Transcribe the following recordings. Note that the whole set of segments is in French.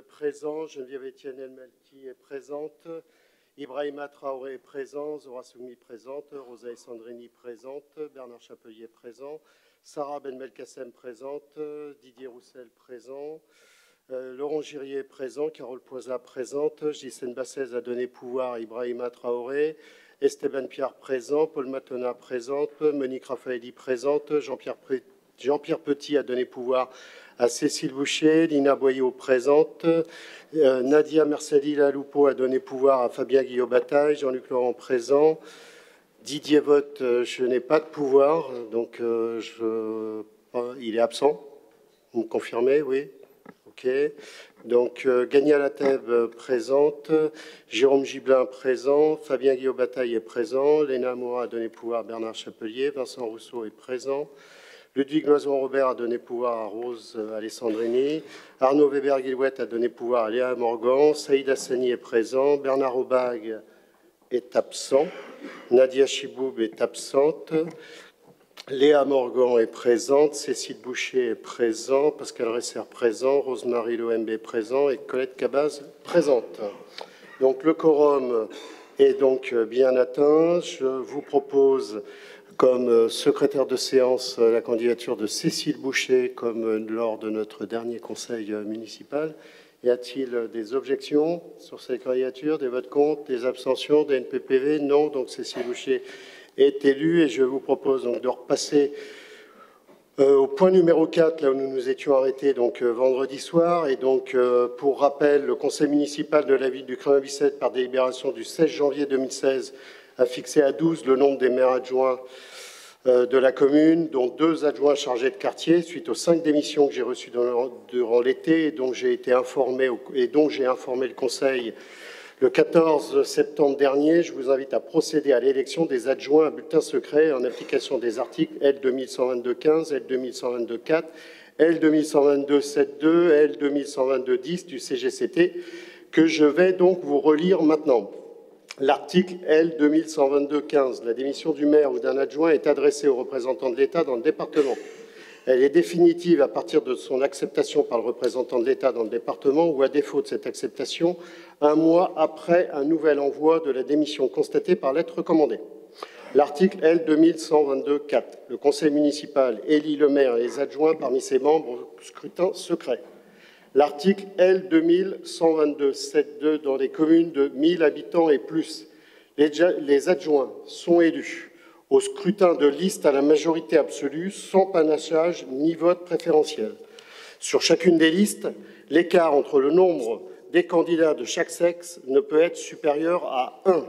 présent, Geneviève Etienne Elmalki est présente, Ibrahima Traoré est présent, Zora Soumi présente, Rosa Sandrini présente, Bernard Chapelier présent, Sarah Benmelkassem présente, Didier Roussel présent, Laurent Girier présent, Carole Poisa présente, Gisèle Bassez a donné pouvoir à Ibrahima Traoré, Esteban Pierre présent, Paul Matona présente, Monique Raffaelli présente, Jean-Pierre Petit a donné pouvoir à Cécile Boucher, Lina Boyau présente, Nadia Mercedi Laloupo a donné pouvoir à Fabien Guillaume-Bataille, Jean-Luc Laurent présent, Didier Vogt, je n'ai pas de pouvoir, donc il est absent. Vous me confirmez, oui? Ok. Donc, Gagna Lateb présente, Jérôme Gibelin présent, Fabien Guillaume-Bataille est présent, Léna Moura a donné pouvoir à Bernard Chapelier, Vincent Rousseau est présent, Ludwig Loison-Robert a donné pouvoir à Rose Alessandrini, Arnaud Weber-Guillouette a donné pouvoir à Léa Morgan, Saïd Hassani est présent, Bernard Aubag est absent, Nadia Chiboub est absente, Léa Morgan est présente, Cécile Boucher est présente, Pascal Resser présent, Rosemary Loembe est présent et Colette Cabaz présente. Donc le quorum est donc bien atteint. Je vous propose comme secrétaire de séance la candidature de Cécile Boucher comme lors de notre dernier conseil municipal. Y a-t-il des objections sur cette candidature, des votes contre, des abstentions, des NPPV? Non, donc Cécile Boucher est élue et je vous propose donc de repasser au point numéro 4, là où nous nous étions arrêtés donc vendredi soir. Et donc, pour rappel, le conseil municipal de la ville du Crin-Bicêtre, par délibération du 16 janvier 2016, a fixé à 12 le nombre des maires adjoints de la commune, dont 2 adjoints chargés de quartier, suite aux 5 démissions que j'ai reçues durant l'été et dont j'ai été informé le conseil le 14 septembre dernier. Je vous invite à procéder à l'élection des adjoints à bulletin secret en application des articles L 2122-15, L 2122-4, L 2122-7.2, L 2122-10 du CGCT, que je vais donc vous relire maintenant. L'article L 2122-15, la démission du maire ou d'un adjoint est adressée aux représentants de l'État dans le département. Elle est définitive à partir de son acceptation par le représentant de l'État dans le département ou, à défaut de cette acceptation, 1 mois après un nouvel envoi de la démission constatée par lettre recommandée. L'article L 2122-4, le conseil municipal élit le maire et les adjoints parmi ses membres au scrutin secret. L'article L 2122-7.2, dans les communes de 1000 habitants et plus, les adjoints sont élus au scrutin de liste à la majorité absolue, sans panachage ni vote préférentiel. Sur chacune des listes, l'écart entre le nombre des candidats de chaque sexe ne peut être supérieur à 1.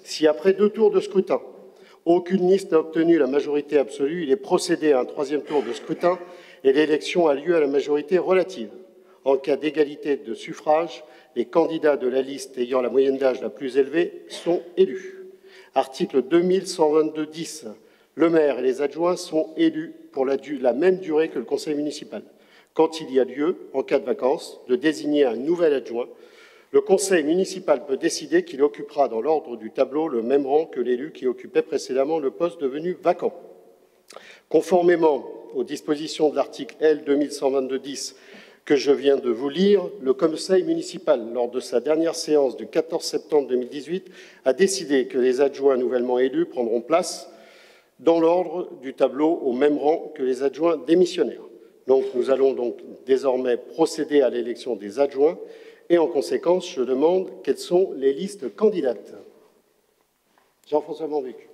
Si après 2 tours de scrutin, aucune liste n'a obtenu la majorité absolue, il est procédé à un 3e tour de scrutin et l'élection a lieu à la majorité relative. En cas d'égalité de suffrage, les candidats de la liste ayant la moyenne d'âge la plus élevée sont élus. Article 2122-10. Le maire et les adjoints sont élus pour la même durée que le conseil municipal. Quand il y a lieu, en cas de vacances, de désigner un nouvel adjoint, le conseil municipal peut décider qu'il occupera dans l'ordre du tableau le même rang que l'élu qui occupait précédemment le poste devenu vacant. Conformément aux dispositions de l'article L 2122-10 que je viens de vous lire, le conseil municipal, lors de sa dernière séance du 14 septembre 2018, a décidé que les adjoints nouvellement élus prendront place dans l'ordre du tableau au même rang que les adjoints démissionnaires. Donc, nous allons donc désormais procéder à l'élection des adjoints et en conséquence, je demande quelles sont les listes candidates. Jean-François Monvécu.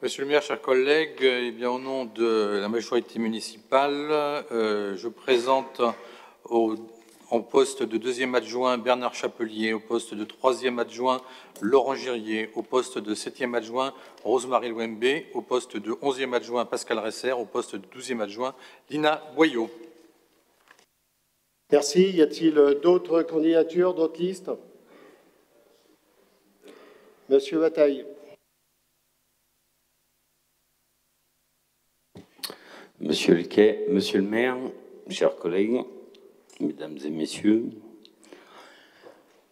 Monsieur le maire, chers collègues, eh bien, au nom de la majorité municipale, je présente en poste de 2e adjoint Bernard Chapelier, au poste de 3e adjoint Laurent Girier, au poste de 7e adjoint Rosemary Loembe, au poste de 11e adjoint Pascal Resser, au poste de 12e adjoint Lina Boyau. Merci. Y a-t-il d'autres candidatures, d'autres listes? Monsieur Bataille. Monsieur Lequet, monsieur le maire, chers collègues, mesdames et messieurs,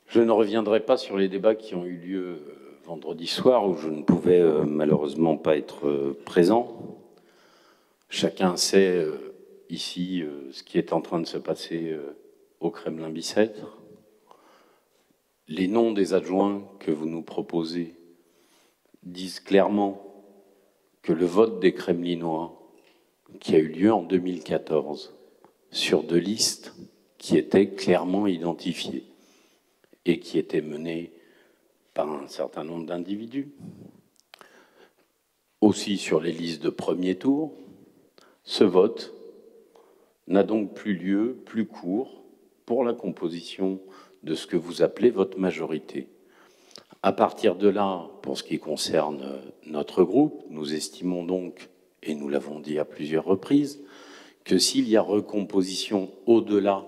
je ne reviendrai pas sur les débats qui ont eu lieu vendredi soir où je ne pouvais malheureusement pas être présent. Chacun sait ici ce qui est en train de se passer au Kremlin-Bicêtre. Les noms des adjoints que vous nous proposez disent clairement que le vote des Kremlinois, qui a eu lieu en 2014, sur 2 listes qui étaient clairement identifiées et qui étaient menées par un certain nombre d'individus, aussi sur les listes de premier tour, ce vote n'a donc plus lieu, plus court, pour la composition de ce que vous appelez votre majorité. À partir de là, pour ce qui concerne notre groupe, nous estimons donc, et nous l'avons dit à plusieurs reprises, que s'il y a recomposition au-delà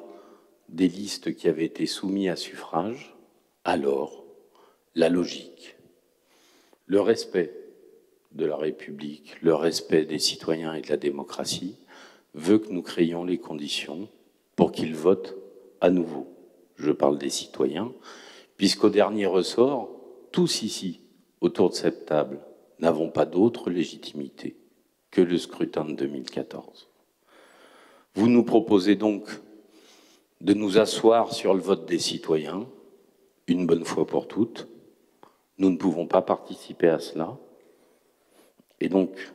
des listes qui avaient été soumises à suffrage, alors la logique, le respect de la République, le respect des citoyens et de la démocratie veut que nous créions les conditions pour qu'ils votent à nouveau. Je parle des citoyens, puisqu'au dernier ressort, tous ici, autour de cette table, n'avons pas d'autre légitimité que le scrutin de 2014. Vous nous proposez donc de nous asseoir sur le vote des citoyens, une bonne fois pour toutes. Nous ne pouvons pas participer à cela. Et donc,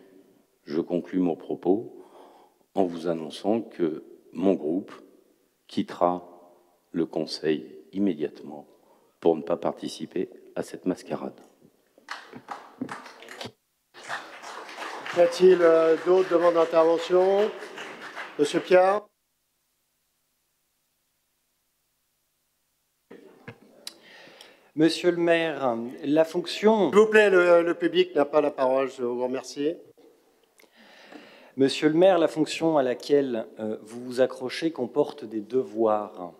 je conclus mon propos en vous annonçant que mon groupe quittera le Conseil immédiatement pour ne pas participer à cette mascarade. Y a-t-il d'autres demandes d'intervention? Monsieur Piard. Monsieur le maire, la fonction... S'il vous plaît, le public n'a pas la parole, je vous remercie. Monsieur le maire, la fonction à laquelle vous vous accrochez comporte des devoirs.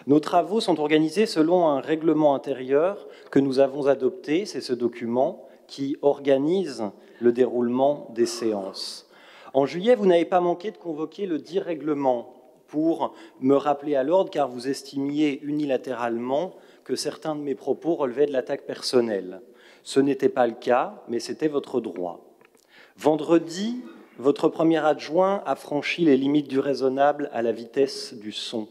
Nos travaux sont organisés selon un règlement intérieur que nous avons adopté, c'est ce document qui organise le déroulement des séances. En juillet, vous n'avez pas manqué de convoquer le dit règlement pour me rappeler à l'ordre, car vous estimiez unilatéralement que certains de mes propos relevaient de l'attaque personnelle. Ce n'était pas le cas, mais c'était votre droit. Vendredi, votre premier adjoint a franchi les limites du raisonnable à la vitesse du son.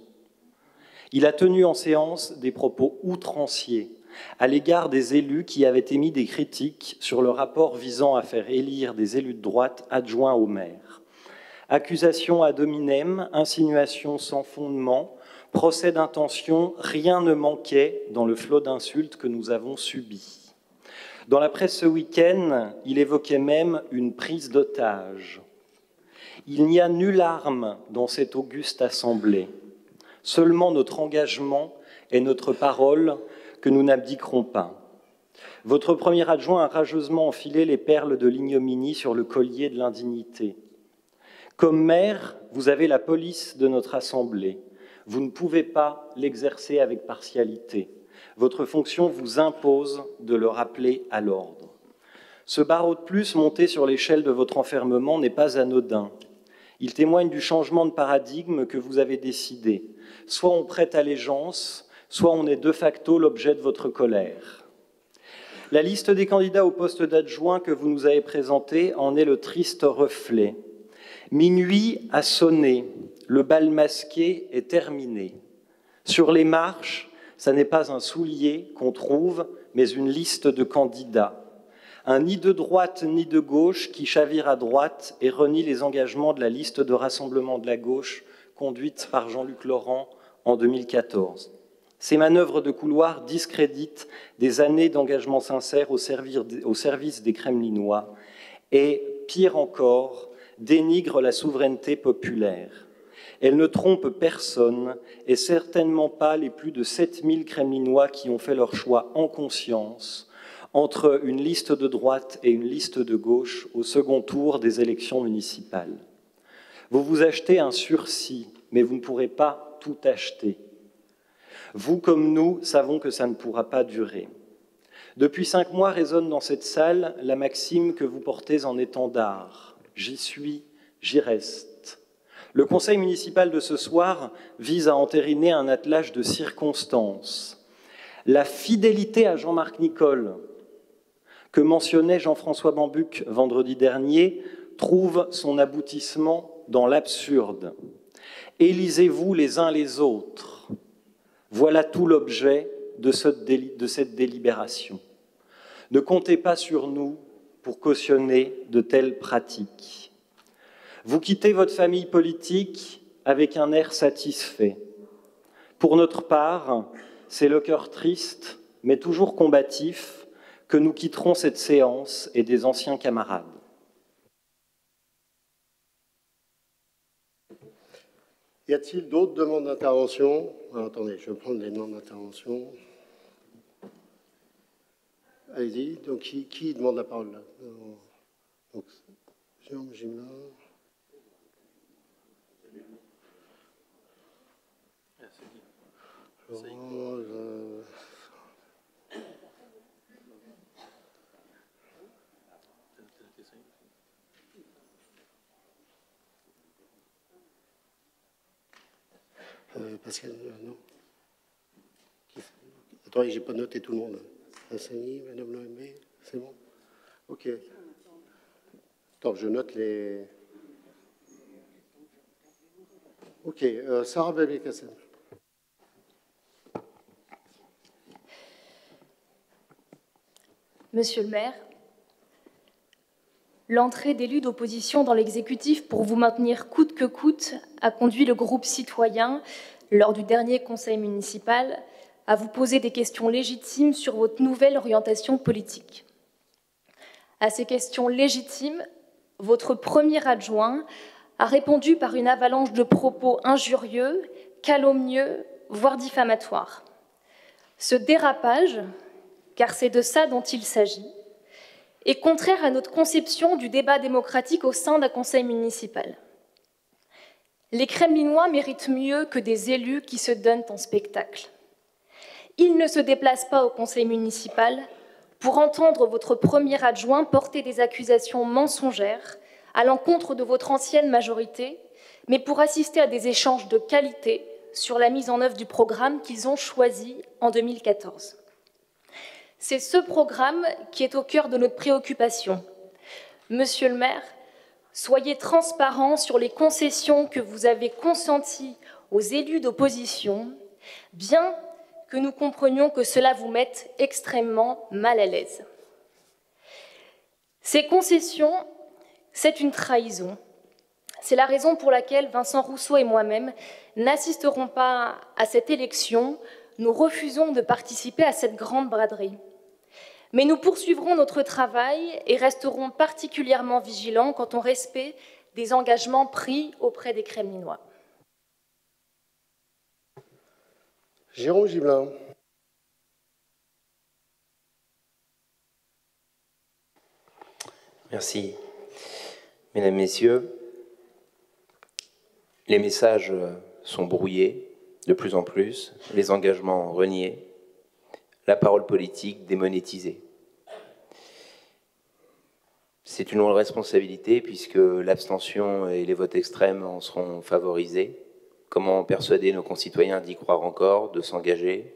Il a tenu en séance des propos outranciers à l'égard des élus qui avaient émis des critiques sur le rapport visant à faire élire des élus de droite adjoints au maire. Accusations ad hominem, insinuations sans fondement, procès d'intention, rien ne manquait dans le flot d'insultes que nous avons subi. Dans la presse ce week-end, il évoquait même une prise d'otage. Il n'y a nulle arme dans cette auguste assemblée. Seulement notre engagement et notre parole que nous n'abdiquerons pas. Votre premier adjoint a rageusement enfilé les perles de l'ignominie sur le collier de l'indignité. Comme maire, vous avez la police de notre assemblée. Vous ne pouvez pas l'exercer avec partialité. Votre fonction vous impose de le rappeler à l'ordre. Ce barreau de plus monté sur l'échelle de votre enfermement n'est pas anodin. Il témoigne du changement de paradigme que vous avez décidé. Soit on prête allégeance, soit on est de facto l'objet de votre colère. La liste des candidats au poste d'adjoint que vous nous avez présentée en est le triste reflet. Minuit a sonné, le bal masqué est terminé. Sur les marches, ça n'est pas un soulier qu'on trouve, mais une liste de candidats. Un ni de droite ni de gauche qui chavire à droite et renie les engagements de la liste de rassemblement de la gauche conduite par Jean-Luc Laurent en 2014. Ces manœuvres de couloir discréditent des années d'engagement sincère au service des Kremlinois et, pire encore, dénigrent la souveraineté populaire. Elles ne trompent personne et certainement pas les plus de 7000 Kremlinois qui ont fait leur choix en conscience entre une liste de droite et une liste de gauche au second tour des élections municipales. Vous vous achetez un sursis, mais vous ne pourrez pas tout acheter. Vous, comme nous, savons que ça ne pourra pas durer. Depuis 5 mois résonne dans cette salle la maxime que vous portez en étendard. J'y suis, j'y reste. Le conseil municipal de ce soir vise à entériner un attelage de circonstances. La fidélité à Jean-Marc Nicole, que mentionnait Jean-François Bambuc vendredi dernier, trouve son aboutissement dans l'absurde. Élisez-vous les uns les autres. Voilà tout l'objet de cette délibération. Ne comptez pas sur nous pour cautionner de telles pratiques. Vous quittez votre famille politique avec un air satisfait. Pour notre part, c'est le cœur triste, mais toujours combatif, que nous quitterons cette séance et des anciens camarades. Y a-t-il d'autres demandes d'intervention? Attendez, je vais prendre les demandes d'intervention. Allez-y, donc qui demande la parole là? Donc, Jean Gimlin. Pascal, non. Attendez, j'ai pas noté tout le monde. Hassani, Madame Loemé, c'est bon? Ok. Attends, je note les... Ok, Sarah Belmel-Kassem. Monsieur le maire, l'entrée d'élus d'opposition dans l'exécutif pour vous maintenir coûte que coûte a conduit le groupe citoyen, lors du dernier conseil municipal, à vous poser des questions légitimes sur votre nouvelle orientation politique. À ces questions légitimes, votre premier adjoint a répondu par une avalanche de propos injurieux, calomnieux, voire diffamatoires. Ce dérapage, car c'est de ça dont il s'agit, est contraire à notre conception du débat démocratique au sein d'un conseil municipal. Les Kremlinois méritent mieux que des élus qui se donnent en spectacle. Ils ne se déplacent pas au conseil municipal pour entendre votre premier adjoint porter des accusations mensongères à l'encontre de votre ancienne majorité, mais pour assister à des échanges de qualité sur la mise en œuvre du programme qu'ils ont choisi en 2014. C'est ce programme qui est au cœur de notre préoccupation. Monsieur le maire, soyez transparent sur les concessions que vous avez consenties aux élus d'opposition, bien que nous comprenions que cela vous mette extrêmement mal à l'aise. Ces concessions, c'est une trahison. C'est la raison pour laquelle Vincent Rousseau et moi-même n'assisterons pas à cette élection. Nous refusons de participer à cette grande braderie. Mais nous poursuivrons notre travail et resterons particulièrement vigilants quant au respect des engagements pris auprès des Kremlinois. Jérôme Gibelin. Merci. Mesdames, Messieurs, les messages sont brouillés de plus en plus, les engagements reniés, la parole politique démonétisée. C'est une lourde responsabilité puisque l'abstention et les votes extrêmes en seront favorisés. Comment persuader nos concitoyens d'y croire encore, de s'engager?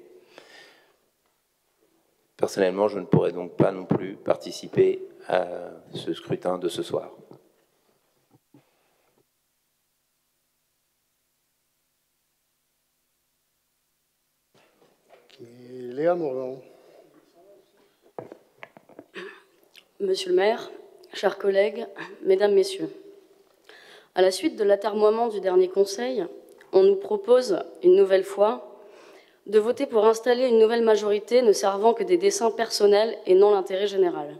Personnellement, je ne pourrais donc pas non plus participer à ce scrutin de ce soir. Léa Morvan. Monsieur le maire, chers collègues, mesdames, messieurs, à la suite de l'atermoiement du dernier conseil, on nous propose une nouvelle fois de voter pour installer une nouvelle majorité ne servant que des desseins personnels et non l'intérêt général.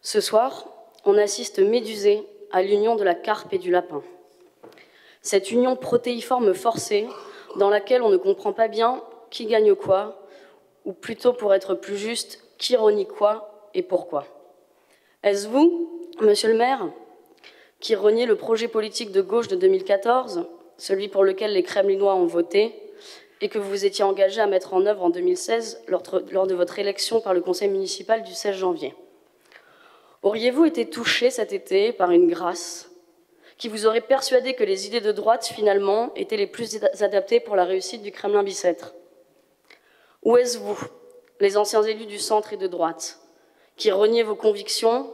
Ce soir, on assiste médusé à l'union de la carpe et du lapin. Cette union protéiforme forcée dans laquelle on ne comprend pas bien qui gagne quoi, ou plutôt pour être plus juste, qui renie quoi et pourquoi. Est-ce vous, monsieur le maire, qui reniez le projet politique de gauche de 2014, celui pour lequel les Kremlinois ont voté, et que vous vous étiez engagé à mettre en œuvre en 2016 lors de votre élection par le conseil municipal du 16 janvier. Auriez-vous été touché cet été par une grâce qui vous aurait persuadé que les idées de droite, finalement, étaient les plus adaptées pour la réussite du Kremlin-Bicêtre? Ou est-ce vous, les anciens élus du centre et de droite, qui reniez vos convictions,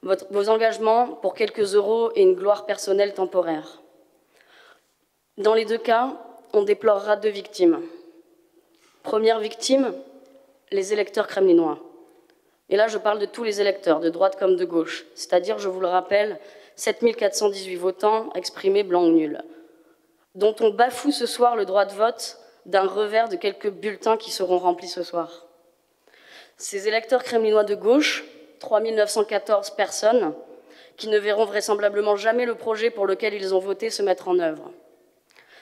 vos engagements pour quelques euros et une gloire personnelle temporaire? Dans les deux cas, on déplorera 2 victimes. Première victime, les électeurs kremlinois. Et là, je parle de tous les électeurs, de droite comme de gauche, c'est-à-dire, je vous le rappelle, 7418 votants exprimés blancs ou nuls, dont on bafoue ce soir le droit de vote d'un revers de quelques bulletins qui seront remplis ce soir. Ces électeurs kremlinois de gauche, 3914 personnes, qui ne verront vraisemblablement jamais le projet pour lequel ils ont voté se mettre en œuvre.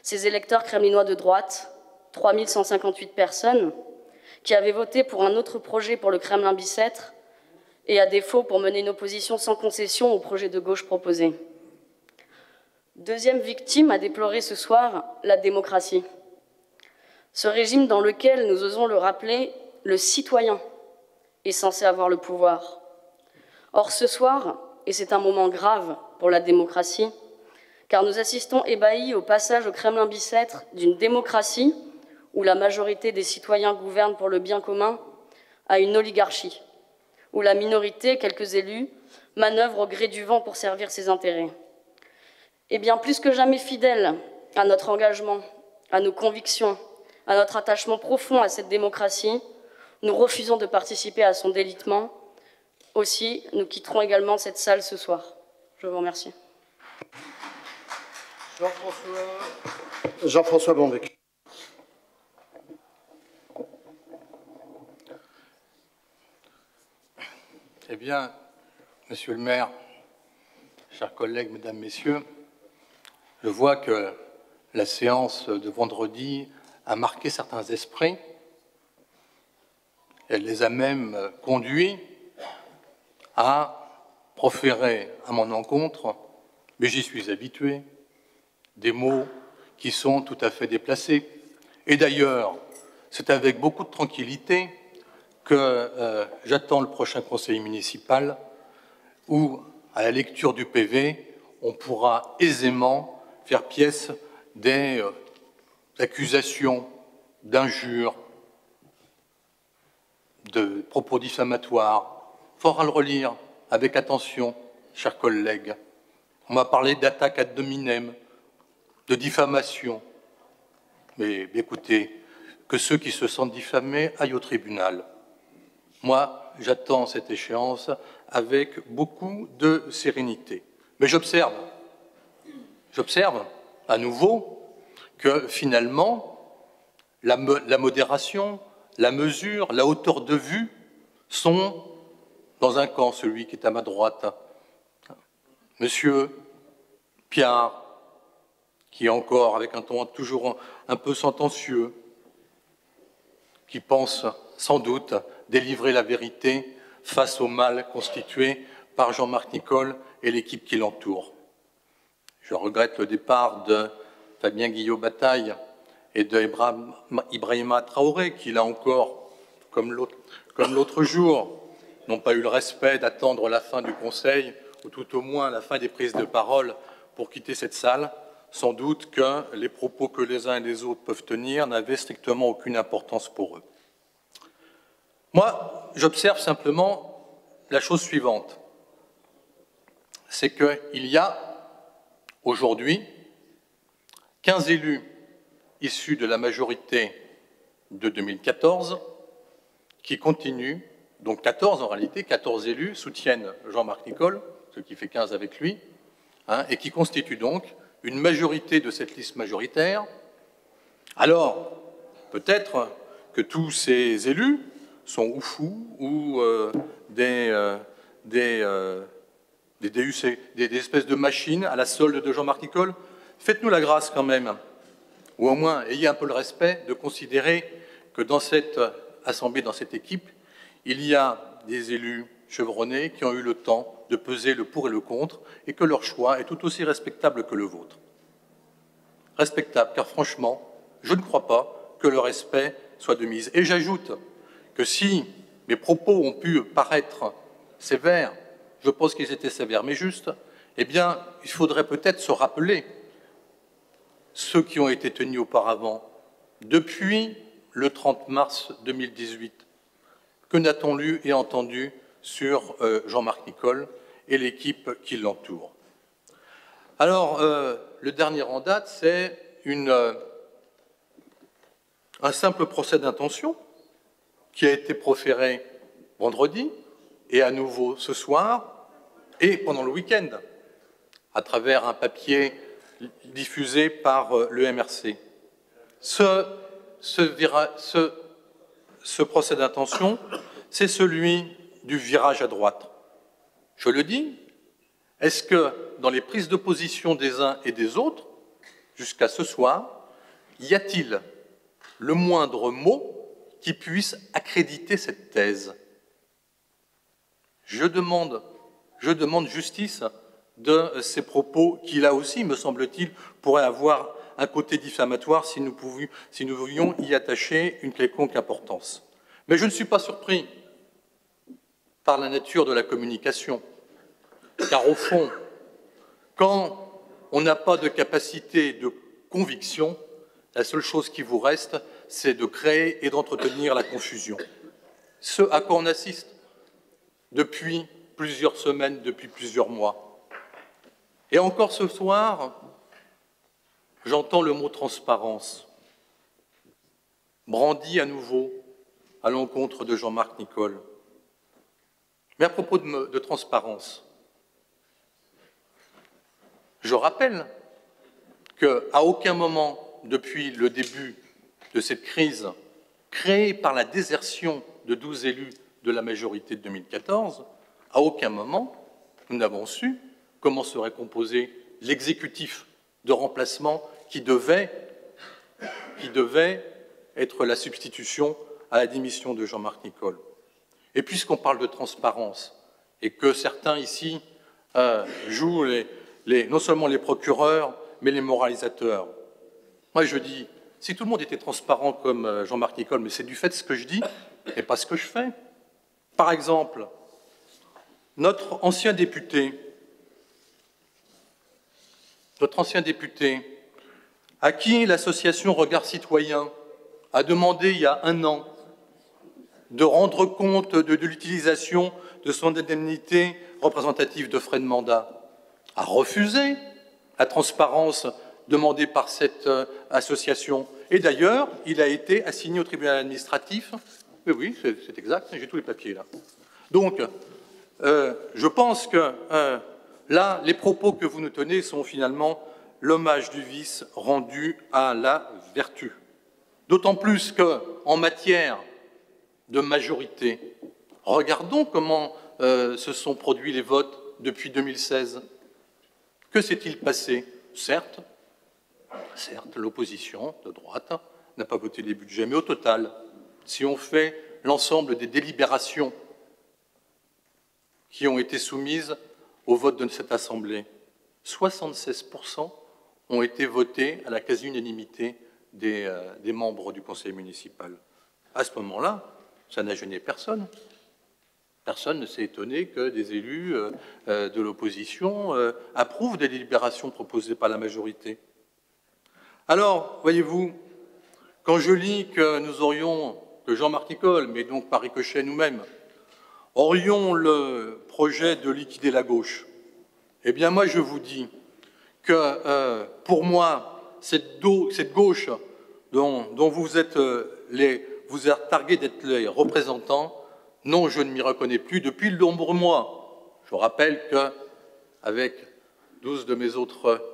Ces électeurs kremlinois de droite, 3158 personnes, qui avaient voté pour un autre projet pour le Kremlin bicêtre et à défaut pour mener une opposition sans concession au projet de gauche proposé. Deuxième victime à déplorer ce soir, la démocratie. Ce régime dans lequel, nous osons le rappeler, le citoyen est censé avoir le pouvoir. Or ce soir, et c'est un moment grave pour la démocratie, car nous assistons ébahis au passage au Kremlin bicêtre d'une démocratie où la majorité des citoyens gouvernent pour le bien commun, à une oligarchie, où la minorité, quelques élus, manœuvrent au gré du vent pour servir ses intérêts. Et bien plus que jamais fidèles à notre engagement, à nos convictions, à notre attachement profond à cette démocratie, nous refusons de participer à son délitement. Aussi, nous quitterons également cette salle ce soir. Je vous remercie. Jean-François Bonbec. Eh bien, Monsieur le maire, chers collègues, mesdames, messieurs, je vois que la séance de vendredi a marqué certains esprits. Elle les a même conduits à proférer à mon encontre, mais j'y suis habitué, des mots qui sont tout à fait déplacés. Et d'ailleurs, c'est avec beaucoup de tranquillité que j'attends le prochain conseil municipal où, à la lecture du PV, on pourra aisément faire pièce des accusations d'injures, de propos diffamatoires. Fort à le relire avec attention, chers collègues. On m'a parlé d'attaque ad hominem, de diffamation. Mais écoutez, que ceux qui se sentent diffamés aillent au tribunal. Moi, j'attends cette échéance avec beaucoup de sérénité. Mais j'observe à nouveau que finalement, la modération, la mesure, la hauteur de vue sont dans un camp, celui qui est à ma droite. Monsieur Piard, qui est encore avec un ton toujours un peu sentencieux, qui pense sans doute délivrer la vérité face au mal constitué par Jean-Marc Nicole et l'équipe qui l'entoure. Je regrette le départ de Fabien Guillot-Bataille et de Ibrahima Traoré, qui là encore, comme l'autre jour, n'ont pas eu le respect d'attendre la fin du Conseil, ou tout au moins la fin des prises de parole pour quitter cette salle. Sans doute que les propos que les uns et les autres peuvent tenir n'avaient strictement aucune importance pour eux. Moi, j'observe simplement la chose suivante. C'est qu'il y a aujourd'hui 15 élus issus de la majorité de 2014 qui continuent, donc 14 en réalité, 14 élus soutiennent Jean-Marc Nicole, ce qui fait 15 avec lui, et qui constituent donc une majorité de cette liste majoritaire. Alors, peut-être que tous ces élus sont ou fous ou des espèces de machines à la solde de Jean-Marc Nicole. Faites-nous la grâce quand même, ou au moins ayez un peu le respect de considérer que dans cette assemblée, dans cette équipe, il y a des élus chevronnés qui ont eu le temps de peser le pour et le contre, et que leur choix est tout aussi respectable que le vôtre. Respectable, car franchement, je ne crois pas que le respect soit de mise. Et j'ajoute que si mes propos ont pu paraître sévères, je pense qu'ils étaient sévères mais justes, eh bien, il faudrait peut-être se rappeler ceux qui ont été tenus auparavant, depuis le 30 mars 2018. Que n'a-t-on lu et entendu sur Jean-Marc Nicole et l'équipe qui l'entoure? Alors, le dernier en date, c'est un simple procès d'intention qui a été proféré vendredi et à nouveau ce soir et pendant le week-end à travers un papier diffusé par le MRC. Ce procès d'intention, c'est celui du virage à droite. Je le dis, est-ce que dans les prises de position des uns et des autres, jusqu'à ce soir, y a-t-il le moindre mot qui puisse accréditer cette thèse? Je demande justice de ces propos qui, là aussi, me semble-t-il, pourraient avoir un côté diffamatoire si nous pouvions y attacher une quelconque importance. Mais je ne suis pas surpris par la nature de la communication, car au fond, quand on n'a pas de capacité de conviction, la seule chose qui vous reste, c'est de créer et d'entretenir la confusion. Ce à quoi on assiste depuis plusieurs semaines, depuis plusieurs mois. Et encore ce soir, j'entends le mot transparence, brandi à nouveau à l'encontre de Jean-Marc Nicole. Mais à propos de transparence, je rappelle qu'à aucun moment, depuis le début de cette crise créée par la désertion de 12 élus de la majorité de 2014, à aucun moment, nous n'avons su comment serait composé l'exécutif de remplacement qui devait être la substitution à la démission de Jean-Marc Nicole. Et puisqu'on parle de transparence, et que certains ici jouent non seulement les procureurs, mais les moralisateurs, moi je dis, si tout le monde était transparent comme Jean-Marc Nicole, mais c'est du fait de ce que je dis et pas ce que je fais. Par exemple, notre ancien député, à qui l'association Regard Citoyen a demandé il y a 1 an de rendre compte de l'utilisation de son indemnité représentative de frais de mandat, a refusé la transparence demandée par cette association. Et d'ailleurs, il a été assigné au tribunal administratif. Oui, c'est exact, j'ai tous les papiers là. Donc, je pense que là, les propos que vous nous tenez sont finalement l'hommage du vice rendu à la vertu. D'autant plus qu'en matière de majorité, regardons comment se sont produits les votes depuis 2016. Que s'est-il passé? Certes, l'opposition de droite n'a pas voté les budgets, mais au total, si on fait l'ensemble des délibérations qui ont été soumises au vote de cette Assemblée, 76% ont été votés à la quasi-unanimité des membres du conseil municipal. À ce moment-là, ça n'a gêné personne. Personne ne s'est étonné que des élus de l'opposition approuvent des délibérations proposées par la majorité. Alors, voyez-vous, quand je lis que nous aurions, que Jean-Marc Nicole, mais donc par ricochet nous-mêmes, aurions le projet de liquider la gauche, eh bien moi je vous dis que pour moi, cette gauche dont vous êtes targués d'être les représentants, non, je ne m'y reconnais plus depuis de nombreux mois. Je rappelle qu'avec 12 de mes autres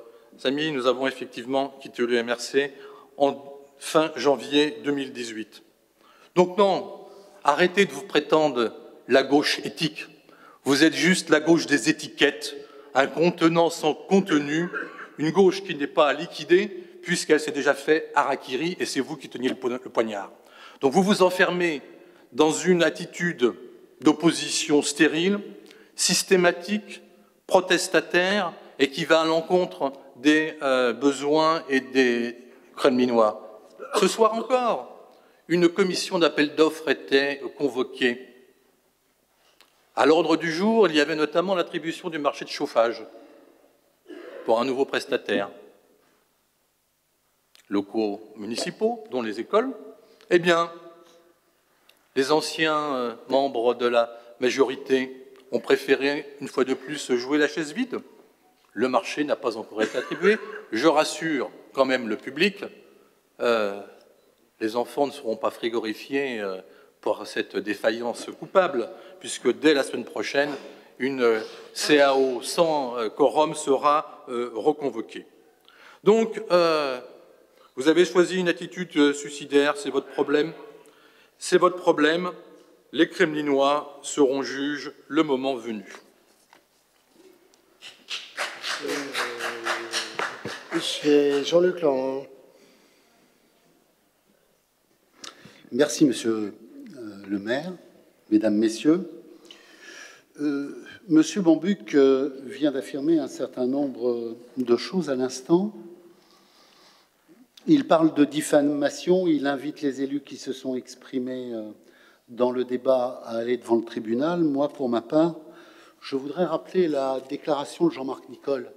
amis, nous avons effectivement quitté le MRC en fin janvier 2018. Donc non, arrêtez de vous prétendre la gauche éthique. Vous êtes juste la gauche des étiquettes, un contenant sans contenu, une gauche qui n'est pas à liquider puisqu'elle s'est déjà fait harakiri et c'est vous qui teniez le poignard. Donc vous vous enfermez dans une attitude d'opposition stérile, systématique, protestataire et qui va à l'encontre des besoins et des kremlinois. Ce soir encore, une commission d'appel d'offres était convoquée. À l'ordre du jour, il y avait notamment l'attribution du marché de chauffage pour un nouveau prestataire. Locaux municipaux, dont les écoles, eh bien, les anciens membres de la majorité ont préféré, une fois de plus, jouer la chaise vide. Le marché n'a pas encore été attribué. Je rassure quand même le public. Les enfants ne seront pas frigorifiés pour cette défaillance coupable, puisque dès la semaine prochaine, une CAO sans quorum sera reconvoquée. Donc, vous avez choisi une attitude suicidaire, c'est votre problème. C'est votre problème. Les Kremlinois seront juges le moment venu. Jean-Luc Laurent. Merci, Monsieur le maire, Mesdames, Messieurs. Monsieur Bambuc vient d'affirmer un certain nombre de choses à l'instant. Il parle de diffamation, il invite les élus qui se sont exprimés dans le débat à aller devant le tribunal. Moi, pour ma part, je voudrais rappeler la déclaration de Jean-Marc Nicole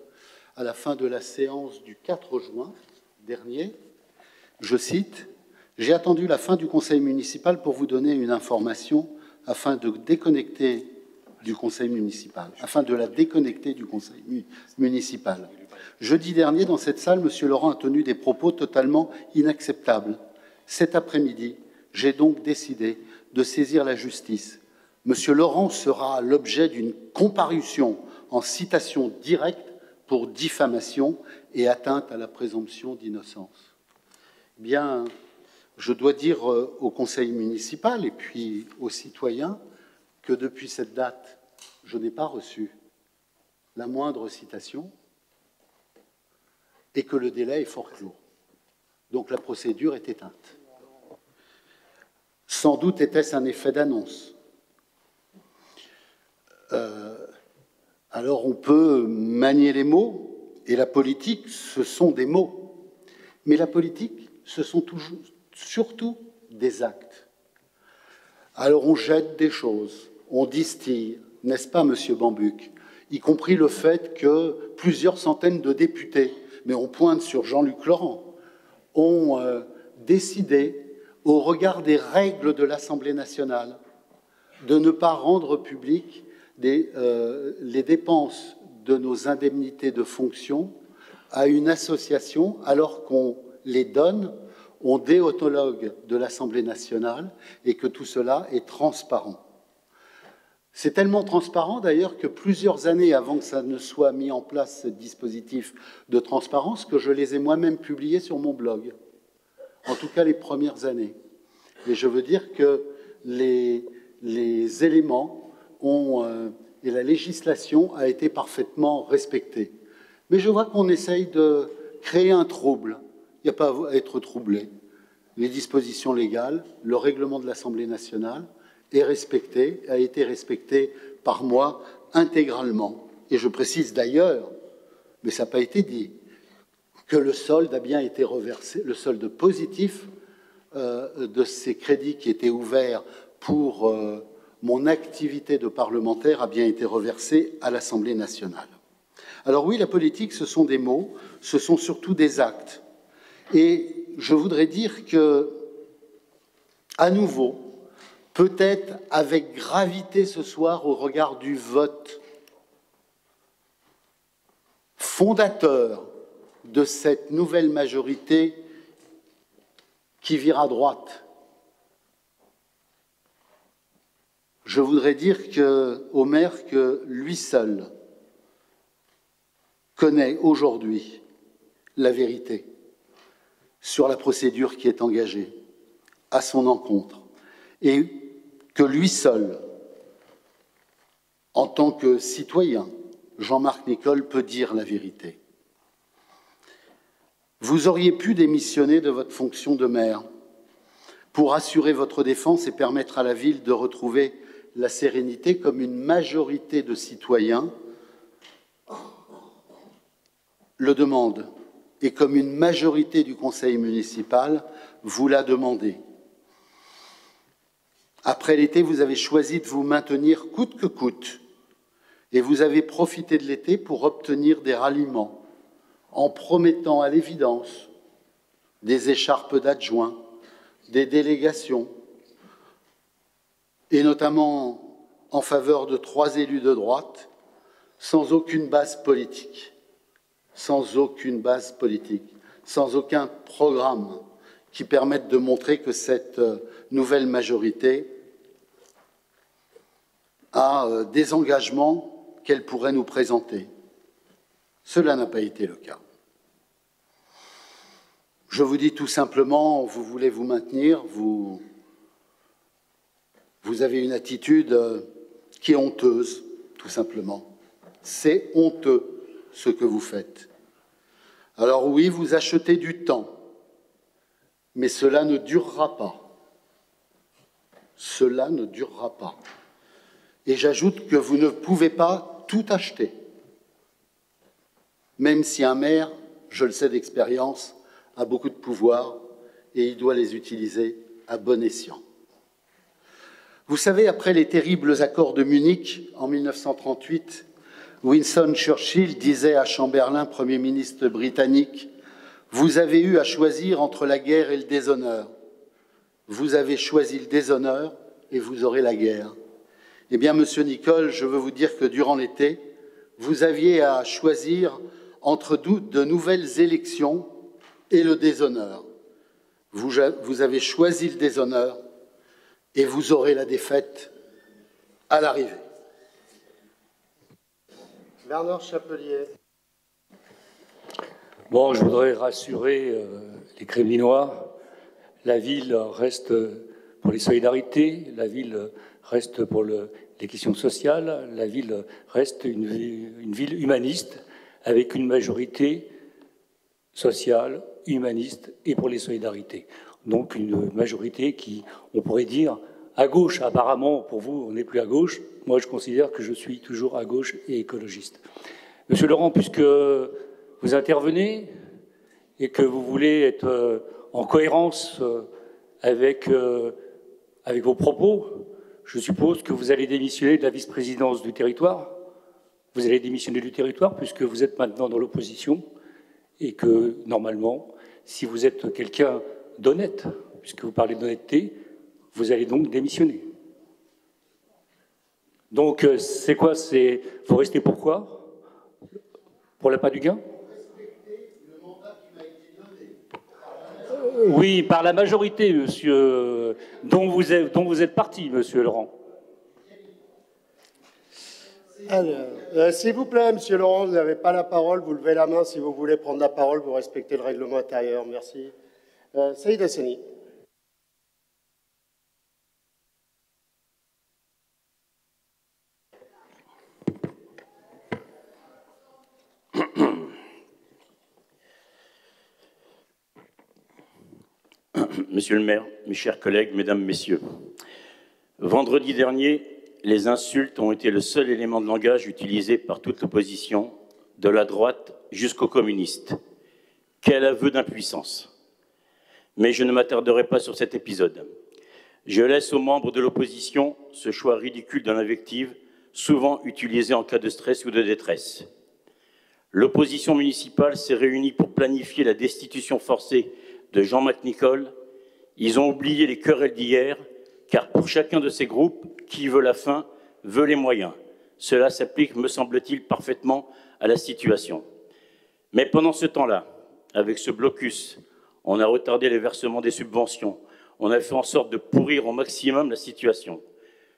à la fin de la séance du 4 juin dernier. Je cite: « J'ai attendu la fin du conseil municipal pour vous donner une information afin de déconnecter du conseil municipal, afin de la déconnecter du conseil municipal. Jeudi dernier, dans cette salle, M. Laurent a tenu des propos totalement inacceptables. Cet après-midi, j'ai donc décidé de saisir la justice. M. Laurent sera l'objet d'une comparution en citation directe pour diffamation et atteinte à la présomption d'innocence. » Bien, je dois dire au conseil municipal et puis aux citoyens que depuis cette date, je n'ai pas reçu la moindre citation et que le délai est fort court. Donc la procédure est éteinte. Sans doute était-ce un effet d'annonce. Alors on peut manier les mots, et la politique, ce sont des mots. Mais la politique, ce sont surtout des actes. Alors on jette des choses, on distille, n'est-ce pas, Monsieur Bambuc, y compris le fait que plusieurs centaines de députés, mais on pointe sur Jean-Luc Laurent, ont décidé, au regard des règles de l'Assemblée nationale, de ne pas rendre publiques les dépenses de nos indemnités de fonction à une association, alors qu'on les donne aux déontologues de l'Assemblée nationale et que tout cela est transparent. C'est tellement transparent d'ailleurs que plusieurs années avant que ça ne soit mis en place ce dispositif de transparence, que je les ai moi-même publiés sur mon blog, en tout cas les premières années. Et je veux dire que les éléments et la législation a été parfaitement respectée. Mais je vois qu'on essaye de créer un trouble. Il n'y a pas à être troublé. Les dispositions légales, le règlement de l'Assemblée nationale est respecté, a été respecté par moi intégralement. Et je précise d'ailleurs, mais ça n'a pas été dit, que le solde a bien été reversé, le solde positif de ces crédits qui étaient ouverts pour mon activité de parlementaire a bien été reversé à l'Assemblée nationale. Alors oui, la politique, ce sont des mots, ce sont surtout des actes. Et je voudrais dire que, à nouveau, peut-être avec gravité ce soir au regard du vote fondateur de cette nouvelle majorité qui vire à droite, je voudrais dire au maire que lui seul connaît aujourd'hui la vérité sur la procédure qui est engagée à son encontre et que lui seul, en tant que citoyen, Jean-Marc Nicole peut dire la vérité. Vous auriez pu démissionner de votre fonction de maire pour assurer votre défense et permettre à la ville de retrouver la sérénité comme une majorité de citoyens le demande et comme une majorité du conseil municipal vous l'a demandé. Après l'été, vous avez choisi de vous maintenir coûte que coûte et vous avez profité de l'été pour obtenir des ralliements en promettant à l'évidence des écharpes d'adjoints, des délégations, et notamment en faveur de 3 élus de droite, sans aucune base politique. Sans aucune base politique. sans aucun programme qui permette de montrer que cette nouvelle majorité a des engagements qu'elle pourrait nous présenter. Cela n'a pas été le cas. Je vous dis tout simplement, vous voulez vous maintenir, vous avez une attitude qui est honteuse, tout simplement. C'est honteux ce que vous faites. Alors oui, vous achetez du temps, mais cela ne durera pas. Cela ne durera pas. Et j'ajoute que vous ne pouvez pas tout acheter. Même si un maire, je le sais d'expérience, a beaucoup de pouvoir et il doit les utiliser à bon escient. Vous savez, après les terribles accords de Munich en 1938, Winston Churchill disait à Chamberlain, Premier ministre britannique, « Vous avez eu à choisir entre la guerre et le déshonneur. Vous avez choisi le déshonneur et vous aurez la guerre. » Eh bien, Monsieur Nicol, je veux vous dire que durant l'été, vous aviez à choisir entre de nouvelles élections et le déshonneur. Vous avez choisi le déshonneur et vous aurez la défaite à l'arrivée. Bernard Chapelier. Bon, je voudrais rassurer les Créminois. La ville reste pour les solidarités, la ville reste pour les questions sociales, la ville reste une ville humaniste avec une majorité sociale, humaniste et pour les solidarités. Donc une majorité qui, on pourrait dire, à gauche. Apparemment, pour vous, on n'est plus à gauche. Moi, je considère que je suis toujours à gauche et écologiste. Monsieur Laurent, puisque vous intervenez et que vous voulez être en cohérence avec vos propos, je suppose que vous allez démissionner de la vice-présidence du territoire. Vous allez démissionner du territoire puisque vous êtes maintenant dans l'opposition et que, normalement, si vous êtes quelqu'un d'honnête, puisque vous parlez d'honnêteté, vous allez donc démissionner. Donc, c'est quoi? Vous restez pourquoi? Pour l'appât du gain? Oui, par la majorité, monsieur, dont vous êtes parti, monsieur Laurent. S'il vous plaît, monsieur Laurent, vous n'avez pas la parole. Vous levez la main si vous voulez prendre la parole. Vous respectez le règlement intérieur. Merci. Saïd Hassani. Monsieur le maire, mes chers collègues, mesdames, messieurs, vendredi dernier, les insultes ont été le seul élément de langage utilisé par toute l'opposition, de la droite jusqu'aux communistes. Quel aveu d'impuissance! Mais je ne m'attarderai pas sur cet épisode. Je laisse aux membres de l'opposition ce choix ridicule de l'invective, souvent utilisé en cas de stress ou de détresse. L'opposition municipale s'est réunie pour planifier la destitution forcée de Jean-Marc Nicol. Ils ont oublié les querelles d'hier, car pour chacun de ces groupes, qui veut la fin, veut les moyens. Cela s'applique, me semble-t-il, parfaitement à la situation. Mais pendant ce temps-là, avec ce blocus, on a retardé les versements des subventions, on a fait en sorte de pourrir au maximum la situation.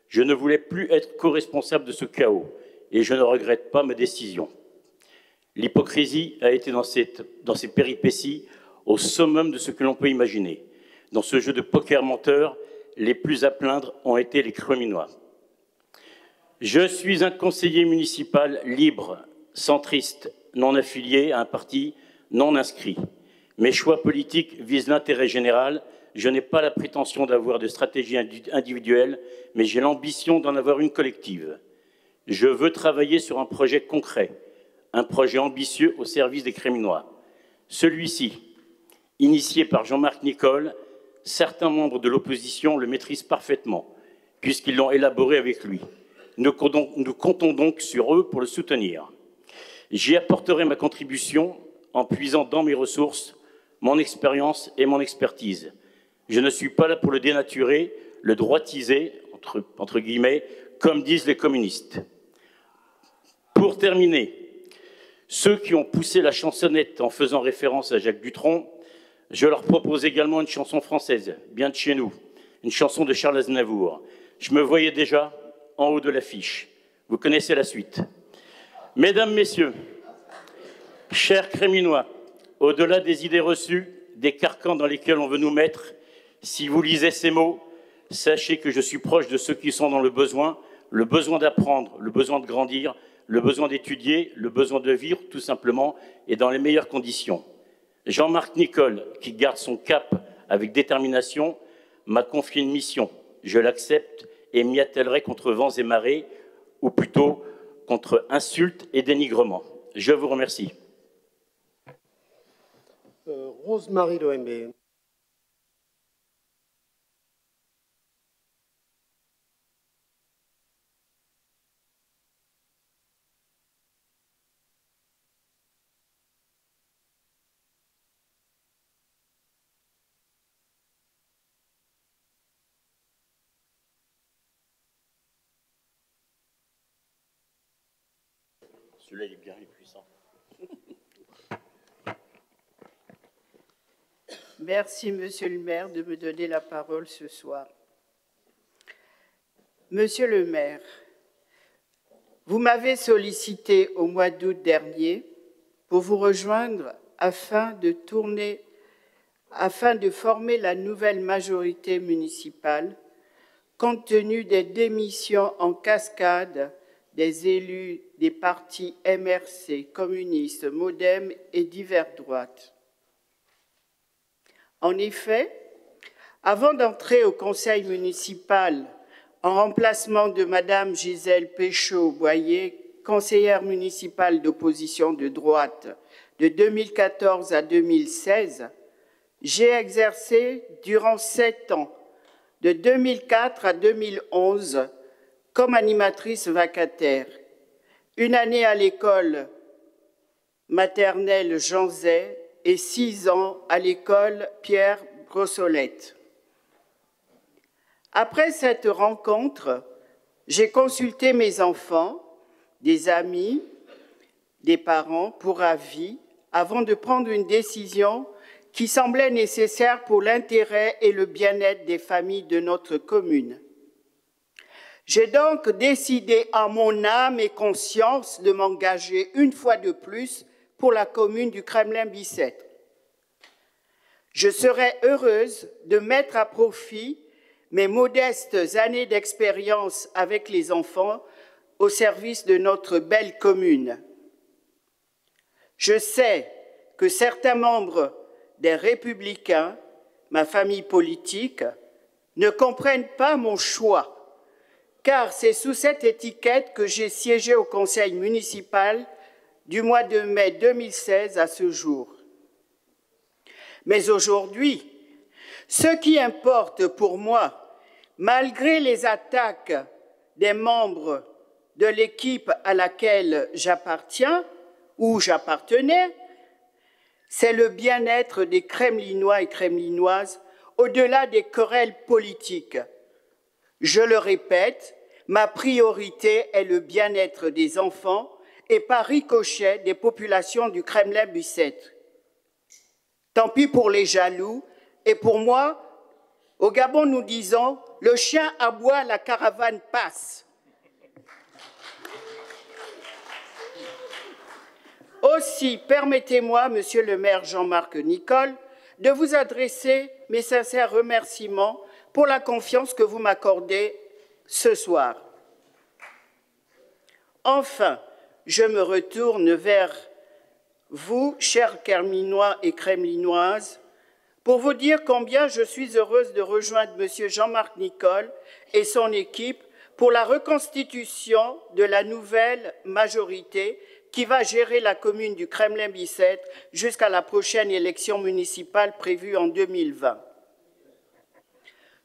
Je ne voulais plus être co-responsable de ce chaos, et je ne regrette pas ma décision. L'hypocrisie a été dans ces péripéties au summum de ce que l'on peut imaginer. Dans ce jeu de poker menteur, les plus à plaindre ont été les Créminois. Je suis un conseiller municipal libre, centriste, non affilié à un parti, non inscrit. Mes choix politiques visent l'intérêt général. Je n'ai pas la prétention d'avoir de stratégie individuelle, mais j'ai l'ambition d'en avoir une collective. Je veux travailler sur un projet concret, un projet ambitieux au service des Créminois. Celui-ci, initié par Jean-Marc Nicol, certains membres de l'opposition le maîtrisent parfaitement, puisqu'ils l'ont élaboré avec lui. Nous comptons donc sur eux pour le soutenir. J'y apporterai ma contribution en puisant dans mes ressources, mon expérience et mon expertise. Je ne suis pas là pour le dénaturer, le droitiser, entre guillemets, comme disent les communistes. Pour terminer, Ceux qui ont poussé la chansonnette en faisant référence à Jacques Dutronc, je leur propose également une chanson française, bien de chez nous, une chanson de Charles Aznavour. Je me voyais déjà en haut de l'affiche. Vous connaissez la suite. Mesdames, Messieurs, chers Créminois, au-delà des idées reçues, des carcans dans lesquels on veut nous mettre, si vous lisez ces mots, sachez que je suis proche de ceux qui sont dans le besoin d'apprendre, le besoin de grandir, le besoin d'étudier, le besoin de vivre, tout simplement, et dans les meilleures conditions. Jean-Marc Nicole, qui garde son cap avec détermination, m'a confié une mission. Je l'accepte et m'y attellerai contre vents et marées, ou plutôt contre insultes et dénigrements. Je vous remercie. Rose-Marie Loembé. Celui-là, il est bien puissant. Merci, Monsieur le maire, de me donner la parole ce soir. Monsieur le maire, vous m'avez sollicité au mois d'août dernier pour vous rejoindre afin de former la nouvelle majorité municipale, compte tenu des démissions en cascade des élus des partis MRC, communistes, MoDem et divers droites. En effet, avant d'entrer au conseil municipal en remplacement de Madame Gisèle Péchaud-Boyer, conseillère municipale d'opposition de droite de 2014 à 2016, j'ai exercé durant 7 ans, de 2004 à 2011, comme animatrice vacataire, une année à l'école maternelle Jean Zay et 6 ans à l'école Pierre Brossolette. Après cette rencontre, j'ai consulté mes enfants, des amis, des parents pour avis avant de prendre une décision qui semblait nécessaire pour l'intérêt et le bien-être des familles de notre commune. J'ai donc décidé en mon âme et conscience de m'engager une fois de plus pour la commune du Kremlin-Bicêtre. Je serais heureuse de mettre à profit mes modestes années d'expérience avec les enfants au service de notre belle commune. Je sais que certains membres des Républicains, ma famille politique, ne comprennent pas mon choix, car c'est sous cette étiquette que j'ai siégé au conseil municipal du mois de mai 2016 à ce jour. Mais aujourd'hui, ce qui importe pour moi, malgré les attaques des membres de l'équipe à laquelle j'appartiens ou j'appartenais, c'est le bien-être des Kremlinois et Kremlinoises au-delà des querelles politiques. Je le répète, ma priorité est le bien-être des enfants et par ricochet des populations du Kremlin-Bicêtre. Tant pis pour les jaloux, et pour moi, au Gabon nous disons « le chien aboie, la caravane passe ». Aussi, permettez-moi, Monsieur le maire Jean-Marc Nicole, de vous adresser mes sincères remerciements pour la confiance que vous m'accordez ce soir. Enfin, je me retourne vers vous, chers Créminois et Crémlinoises, pour vous dire combien je suis heureuse de rejoindre Monsieur Jean-Marc Nicole et son équipe pour la reconstitution de la nouvelle majorité qui va gérer la commune du Kremlin-Bicêtre jusqu'à la prochaine élection municipale prévue en 2020.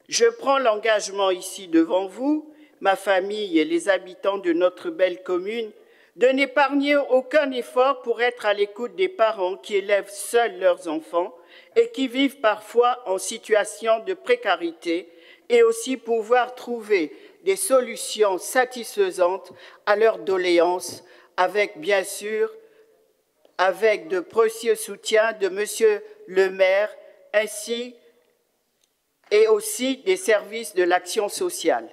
Je prends l'engagement ici devant vous, ma famille et les habitants de notre belle commune, de n'épargner aucun effort pour être à l'écoute des parents qui élèvent seuls leurs enfants et qui vivent parfois en situation de précarité et aussi pouvoir trouver des solutions satisfaisantes à leurs doléances avec, bien sûr, avec de précieux soutiens de Monsieur le maire ainsi et aussi des services de l'action sociale.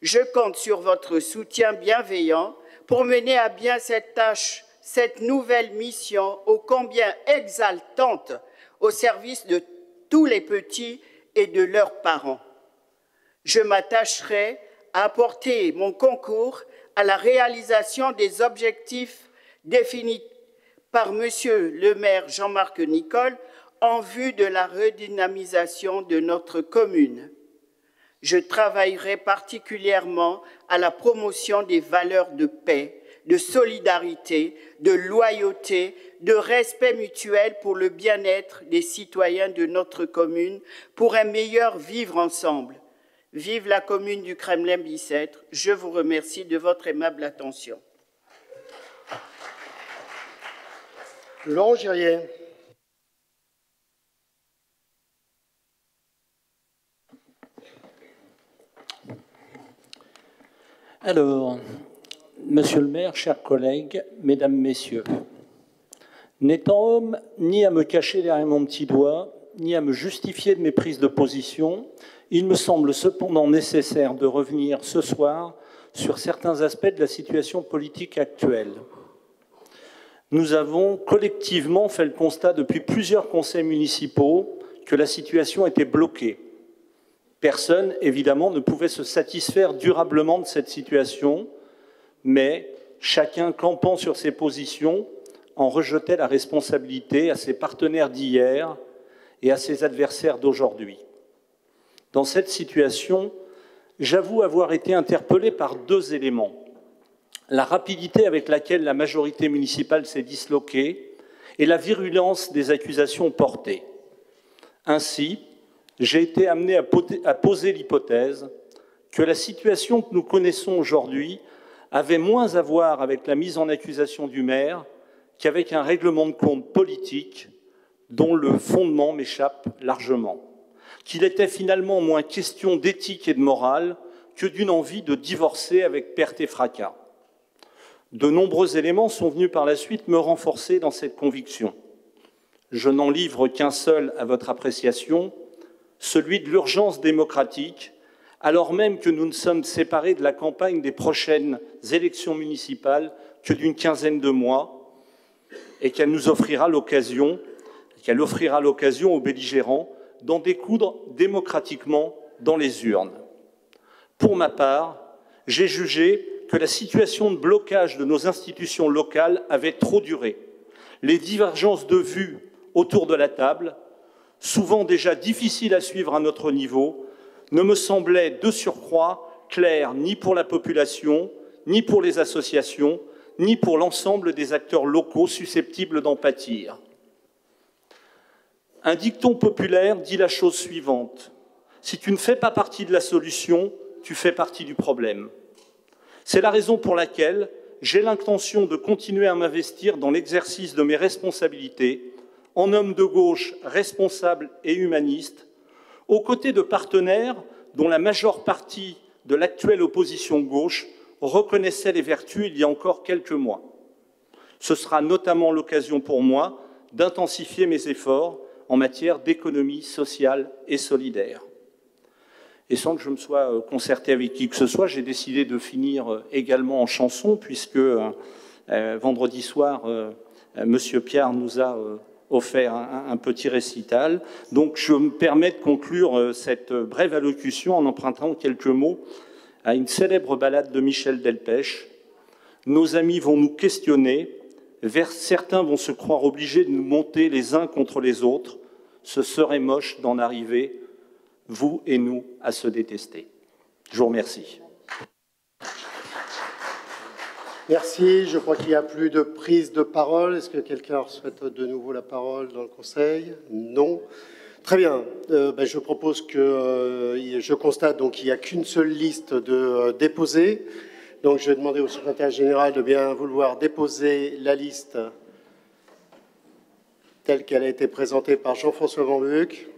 Je compte sur votre soutien bienveillant pour mener à bien cette tâche, cette nouvelle mission ô combien exaltante au service de tous les petits et de leurs parents. Je m'attacherai à apporter mon concours à la réalisation des objectifs définis par Monsieur le maire Jean-Marc Nicole en vue de la redynamisation de notre commune. Je travaillerai particulièrement à la promotion des valeurs de paix, de solidarité, de loyauté, de respect mutuel pour le bien-être des citoyens de notre commune, pour un meilleur vivre ensemble. Vive la commune du Kremlin-Bicêtre. Je vous remercie de votre aimable attention. Laurent Girier. Alors, Monsieur le maire, chers collègues, mesdames, messieurs, n'étant homme ni à me cacher derrière mon petit doigt, ni à me justifier de mes prises de position, il me semble cependant nécessaire de revenir ce soir sur certains aspects de la situation politique actuelle. Nous avons collectivement fait le constat depuis plusieurs conseils municipaux que la situation était bloquée. Personne, évidemment, ne pouvait se satisfaire durablement de cette situation, mais chacun campant sur ses positions en rejetait la responsabilité à ses partenaires d'hier et à ses adversaires d'aujourd'hui. Dans cette situation, j'avoue avoir été interpellé par deux éléments. La rapidité avec laquelle la majorité municipale s'est disloquée et la virulence des accusations portées. Ainsi, j'ai été amené à poser l'hypothèse que la situation que nous connaissons aujourd'hui avait moins à voir avec la mise en accusation du maire qu'avec un règlement de compte politique dont le fondement m'échappe largement. Qu'il était finalement moins question d'éthique et de morale que d'une envie de divorcer avec perte et fracas. De nombreux éléments sont venus par la suite me renforcer dans cette conviction. Je n'en livre qu'un seul à votre appréciation, celui de l'urgence démocratique, alors même que nous ne sommes séparés de la campagne des prochaines élections municipales que d'une quinzaine de mois, et qu'elle offrira l'occasion aux belligérants d'en découdre démocratiquement dans les urnes. Pour ma part, j'ai jugé que la situation de blocage de nos institutions locales avait trop duré. Les divergences de vues autour de la table, souvent déjà difficiles à suivre à notre niveau, ne me semblaient de surcroît claires ni pour la population, ni pour les associations, ni pour l'ensemble des acteurs locaux susceptibles d'en pâtir. Un dicton populaire dit la chose suivante: si tu ne fais pas partie de la solution, tu fais partie du problème. C'est la raison pour laquelle j'ai l'intention de continuer à m'investir dans l'exercice de mes responsabilités en homme de gauche responsable et humaniste, aux côtés de partenaires dont la majeure partie de l'actuelle opposition gauche reconnaissait les vertus il y a encore quelques mois. Ce sera notamment l'occasion pour moi d'intensifier mes efforts en matière d'économie sociale et solidaire. Et sans que je me sois concerté avec qui que ce soit, j'ai décidé de finir également en chanson, puisque vendredi soir, Monsieur Piard nous a offert un petit récital. Donc je me permets de conclure cette brève allocution en empruntant quelques mots à une célèbre ballade de Michel Delpech. Nos amis vont nous questionner, certains vont se croire obligés de nous monter les uns contre les autres. Ce serait moche d'en arriver, vous et nous, à se détester. Je vous remercie. Merci. Je crois qu'il n'y a plus de prise de parole. Est-ce que quelqu'un souhaite de nouveau la parole dans le Conseil? Non. Très bien. Je propose que je constate donc qu'il n'y a qu'une seule liste de déposés. Donc je vais demander au secrétaire général de bien vouloir déposer la liste telle qu'elle a été présentée par Jean-François Van Buch.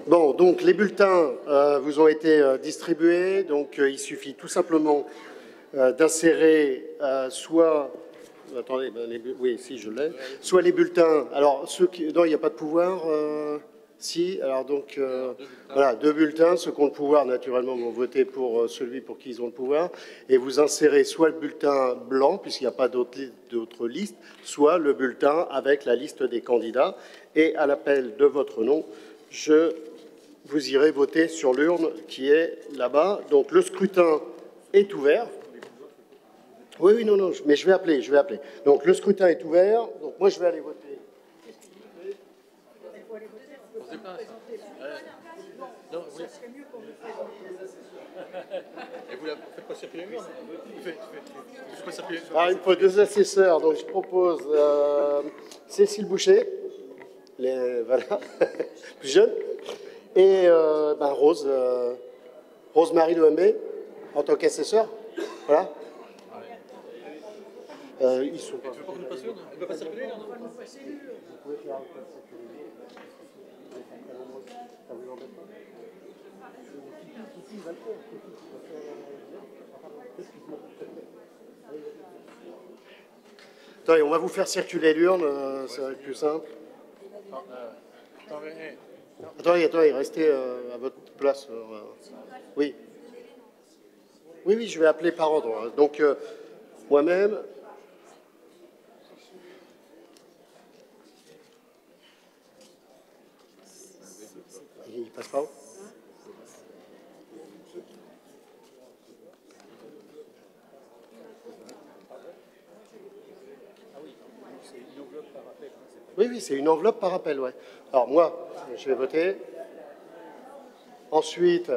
Bon, donc les bulletins vous ont été distribués. Donc il suffit tout simplement d'insérer soit... Attendez, oui, si, je l'ai. Soit les bulletins... Alors, ceux qui... Non, il n'y a pas de pouvoir. Si, alors donc... voilà, 2 bulletins. Ceux qui ont le pouvoir, naturellement, vont voter pour celui pour qui ils ont le pouvoir. Et vous insérez soit le bulletin blanc, puisqu'il n'y a pas d'autres listes, soit le bulletin avec la liste des candidats. Et à l'appel de votre nom, vous irez voter sur l'urne qui est là-bas. Donc le scrutin est ouvert. Oui, oui, non, mais je vais appeler. Donc le scrutin est ouvert. Donc moi je vais aller voter. Et vous faites pas circuler l'urne? Il me faut 2 assesseurs. Donc je propose Cécile Boucher, voilà, plus jeune. Et Rose-Marie Loembé, en tant qu'assesseur. Voilà. Ils sont pas... Elle peut pas circuler, là, non? Attendez, on va vous faire circuler l'urne, ça va être plus simple. Attendez, restez à votre place. Oui. Oui, je vais appeler par ordre. Donc, moi-même... Il passe pas où? Oui, c'est une enveloppe par appel, ouais. Alors moi, je vais voter. Ensuite,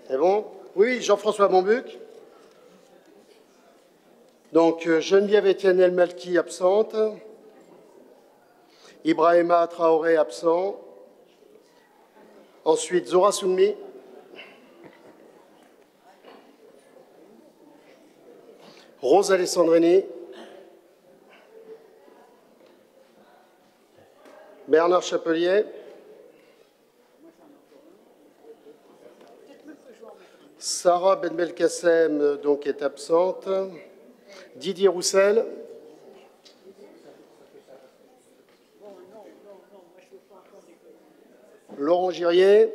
c'est bon? Oui, Jean-François Monbuc. Donc Geneviève Étienne El Malki absente. Ibrahima Traoré absent. Ensuite Zora Soumi. Rose Alessandrini. Bernard Chapelier. Sarah Ben Belkacem donc est absente. Didier Roussel. Laurent Girier.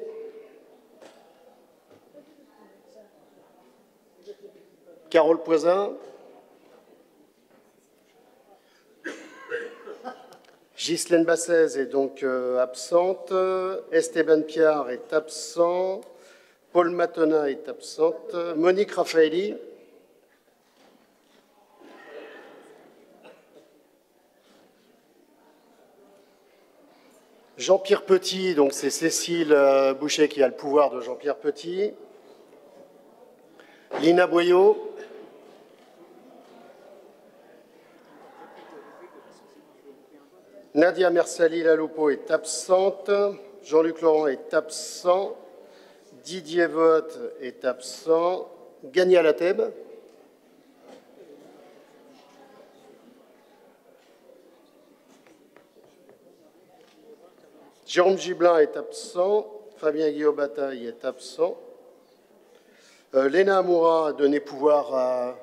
Carole Poisin. Ghislaine Bassez est donc absente. Esteban Piard est absent. Paul Matona est absente. Monique Raffaelli. Jean-Pierre Petit, donc c'est Cécile Boucher qui a le pouvoir de Jean-Pierre Petit. Lina Boyot. Nadia Mersali-Laloupo est absente. Jean-Luc Laurent est absent. Didier Vogt est absent. Gagna Lateb. Jérôme Gibelin est absent. Fabien Guillaume-Bataille est absent. Léna Amoura a donné pouvoir à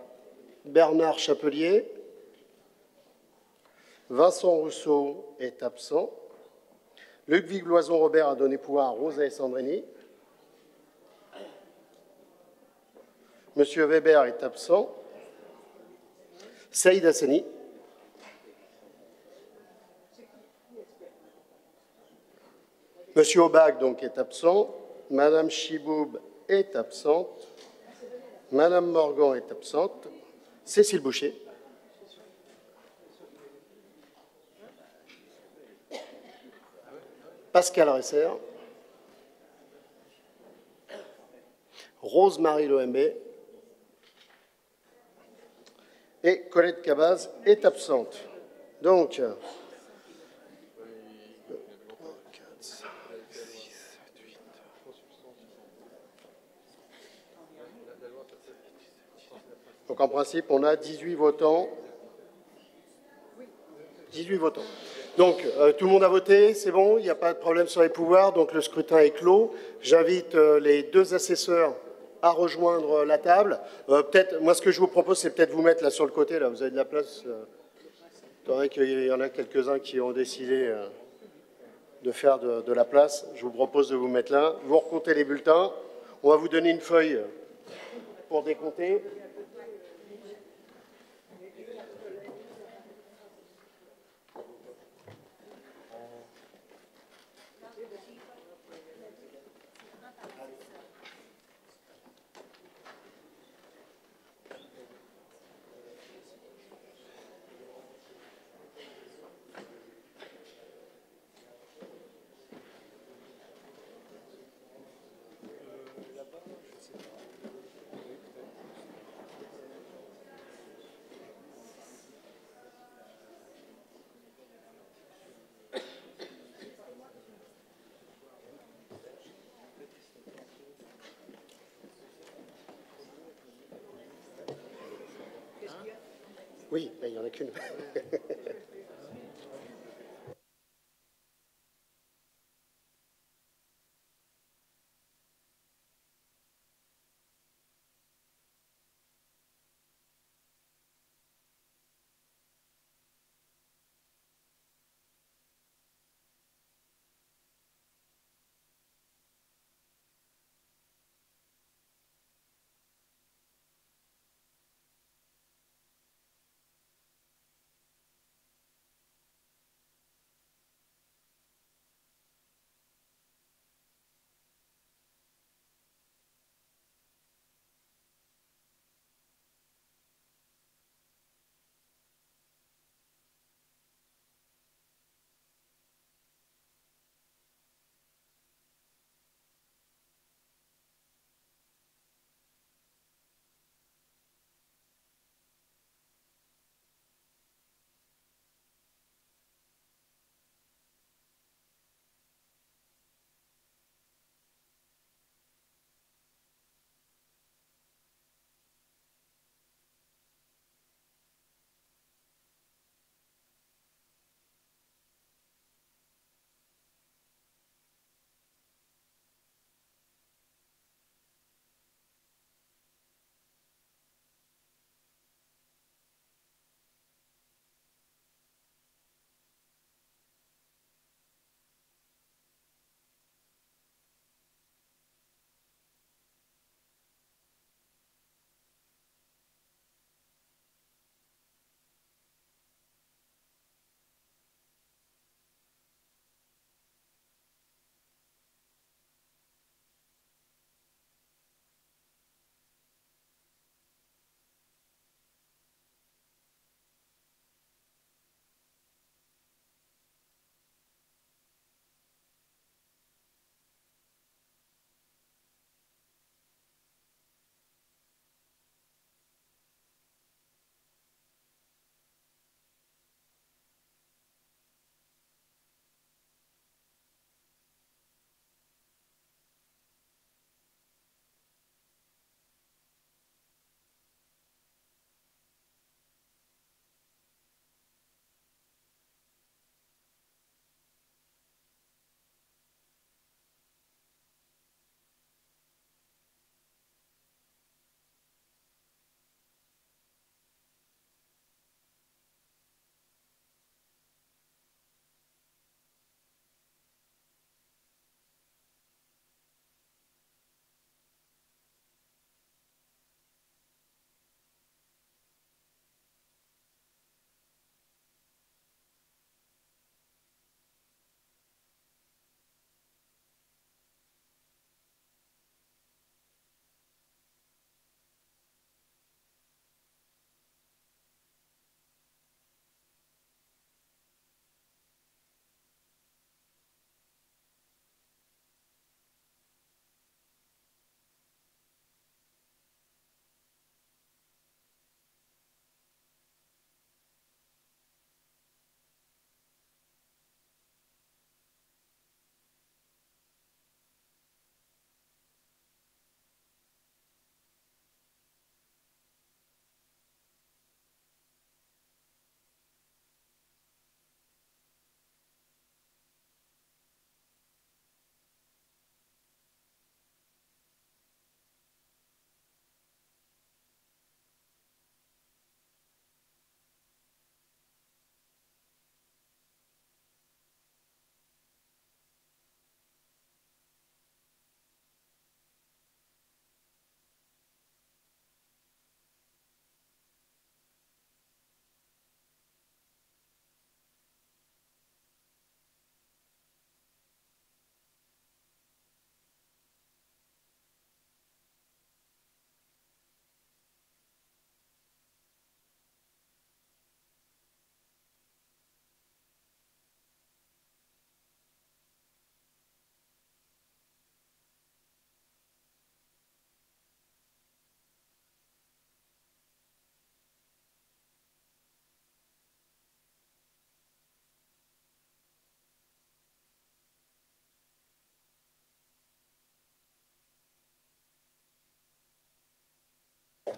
Bernard Chapelier. Vincent Rousseau est absent. Luc Vigloison-Robert a donné pouvoir à Rosa Sandrini. Monsieur Weber est absent. Saïd Hassani. Monsieur Aubag donc est absent. Madame Chiboub est absente. Madame Morgan est absente. Cécile Boucher. Pascal Resser. Rose-Marie Loembé. Et Colette Cabaz est absente. Donc, en principe, on a 18 votants. 18 votants. Donc, tout le monde a voté, c'est bon, il n'y a pas de problème sur les pouvoirs, donc le scrutin est clos. J'invite les deux assesseurs à rejoindre la table. Peut-être, moi, ce que je vous propose, c'est peut-être vous mettre là sur le côté, là, vous avez de la place. C'est vrai qu'il y en a quelques-uns qui ont décidé de faire de la place. Je vous propose de vous mettre là. Vous recomptez les bulletins. On va vous donner une feuille pour décompter. Oui, il n'y en a qu'une.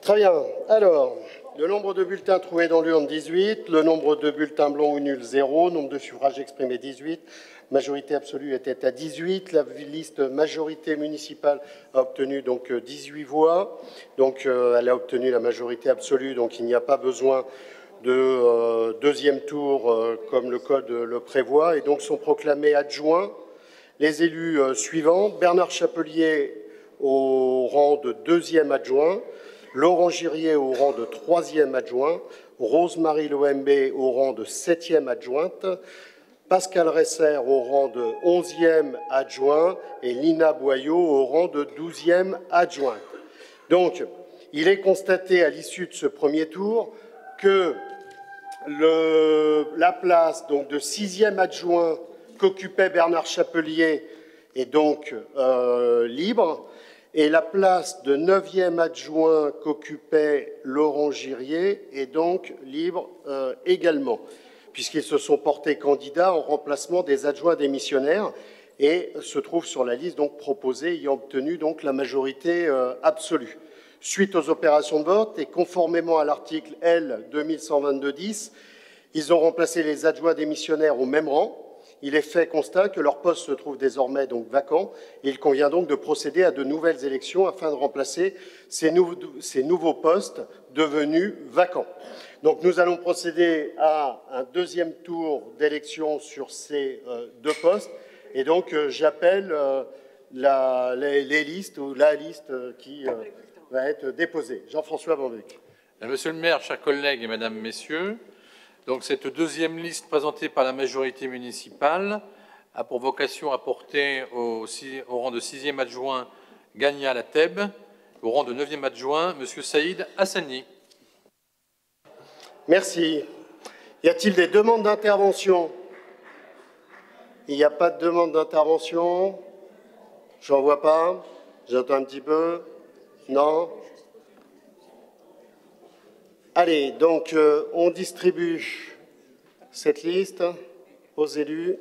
Très bien. Alors, le nombre de bulletins trouvés dans l'urne, 18. Le nombre de bulletins blancs ou nuls, 0. Nombre de suffrages exprimés, 18. Majorité absolue était à 18. La liste majorité municipale a obtenu donc 18 voix. Donc, elle a obtenu la majorité absolue, donc il n'y a pas besoin de deuxième tour comme le code le prévoit. Et donc, sont proclamés adjoints les élus suivants. Bernard Chapelier au rang de deuxième adjoint. Laurent Girier au rang de troisième adjoint, Rose-Marie Loembe au rang de septième adjointe, Pascal Resser au rang de 11e adjoint et Lina Boyau au rang de 12e adjointe. Donc, il est constaté à l'issue de ce premier tour que la place donc, de 6e adjoint qu'occupait Bernard Chapelier est donc libre, et la place de 9e adjoint qu'occupait Laurent Girier est donc libre également, puisqu'ils se sont portés candidats en remplacement des adjoints démissionnaires et se trouvent sur la liste donc proposée ayant obtenu donc la majorité absolue. Suite aux opérations de vote et conformément à l'article L 2122-10, ils ont remplacé les adjoints démissionnaires au même rang. Il est fait constat que leur poste se trouve désormais donc vacant et il convient donc de procéder à de nouvelles élections afin de remplacer ces nouveaux postes devenus vacants. Donc nous allons procéder à un deuxième tour d'élection sur ces deux postes et donc j'appelle les listes ou la liste qui va être déposée. Jean-François Bambuc. Monsieur le maire, chers collègues et mesdames, messieurs, donc cette deuxième liste présentée par la majorité municipale a pour vocation à porter au rang de 6e adjoint Gagna Lateb, au rang de 9e adjoint M. Saïd Hassani. Merci. Y a-t-il des demandes d'intervention? Il n'y a pas de demande d'intervention. J'en vois pas. J'attends un petit peu. Non. Allez, donc on distribue cette liste aux élus.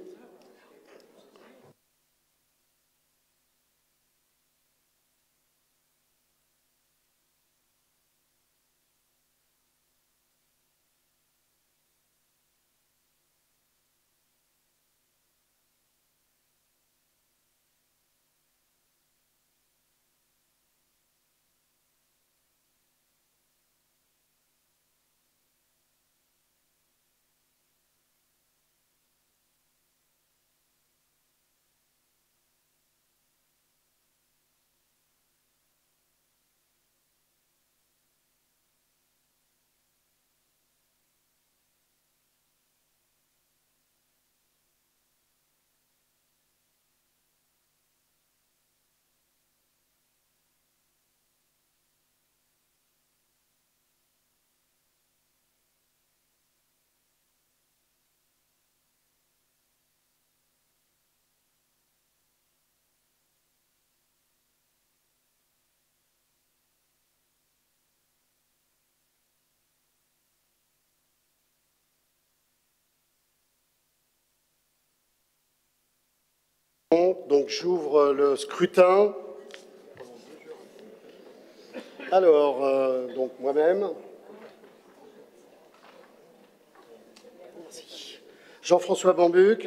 Donc j'ouvre le scrutin. Alors, donc moi-même. Jean-François Bambuc.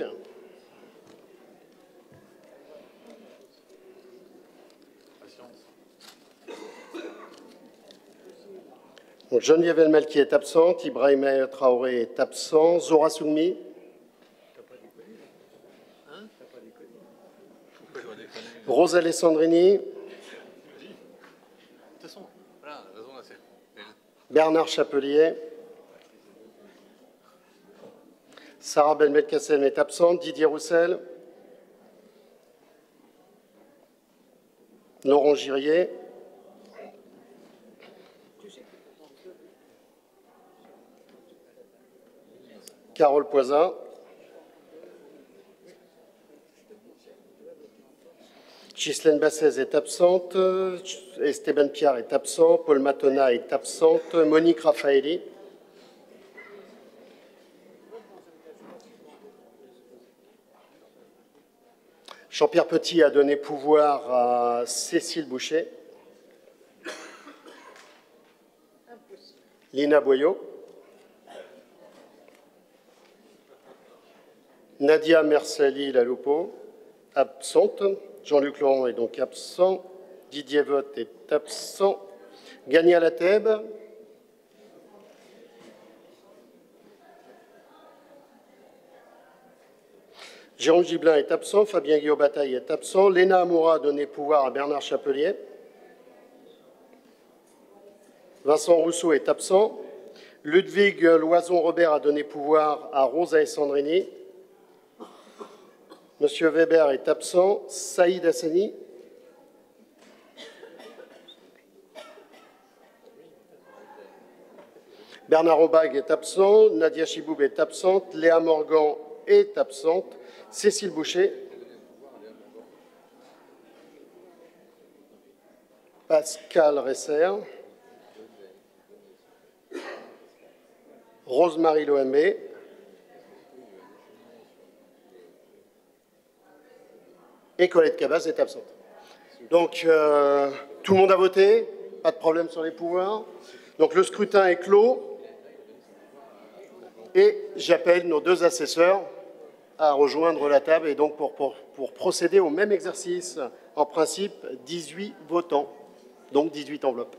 Donc Geneviève Elmalki est absente, Ibrahima Traoré est absent, Zora Soumi. Rose Alessandrini. Bernard Chapelier. Sarah Ben-Belkacem est absente. Didier Roussel. Laurent Girier. Carole Poisin. Ghislaine Bassez est absente, Esteban Piard est absent, Paul Matona est absente, Monique Raffaelli. Jean-Pierre Petit a donné pouvoir à Cécile Boucher. Lina Boyot, Nadia Mersali-Laloupo, absente. Jean-Luc Laurent est donc absent. Didier Vogt est absent. Gania Lateb. Jérôme Gibelin est absent. Fabien Guillaume-Bataille est absent. Léna Amoura a donné pouvoir à Bernard Chapelier. Vincent Rousseau est absent. Ludwig Loison-Robert a donné pouvoir à Rosa Essandrini. Monsieur Weber est absent. Saïd Hassani. Bernard Aubag est absent. Nadia Chiboub est absente. Léa Morgan est absente. Cécile Boucher. Pascal Resser. Rosemarie Loemé. Et Colette Cabas est absente. Donc, tout le monde a voté, pas de problème sur les pouvoirs. Donc, le scrutin est clos. Et j'appelle nos deux assesseurs à rejoindre la table et donc pour procéder au même exercice. En principe, 18 votants, donc 18 enveloppes.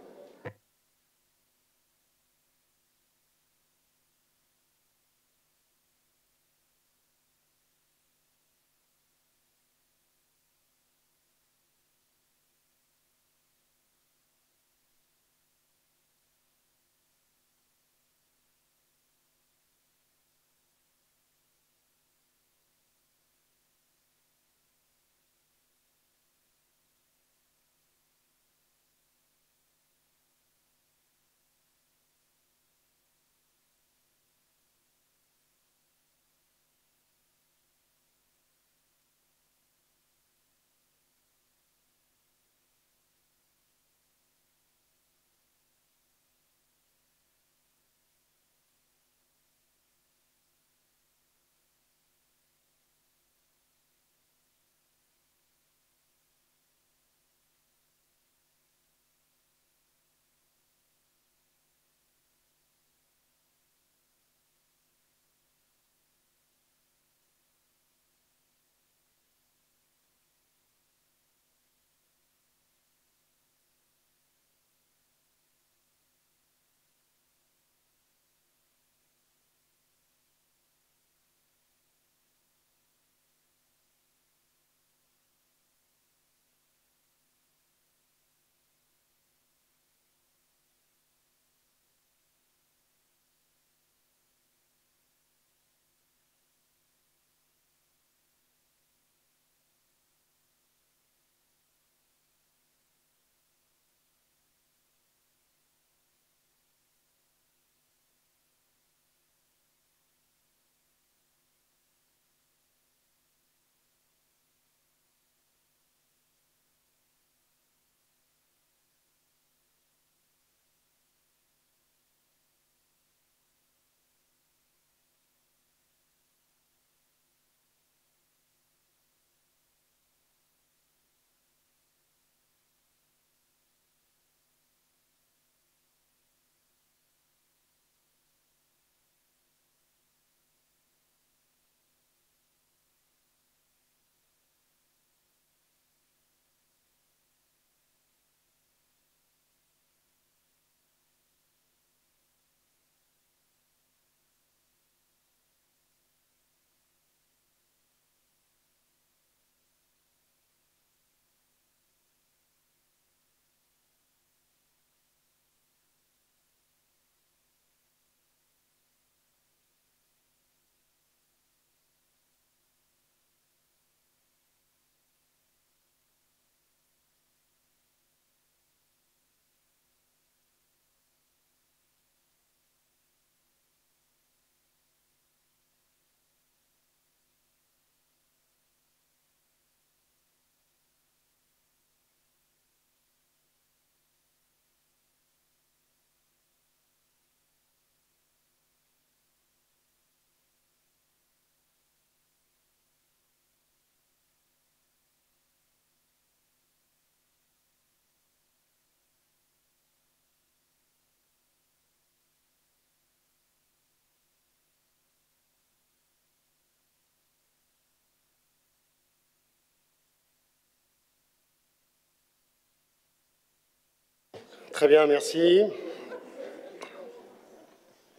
Très bien, merci.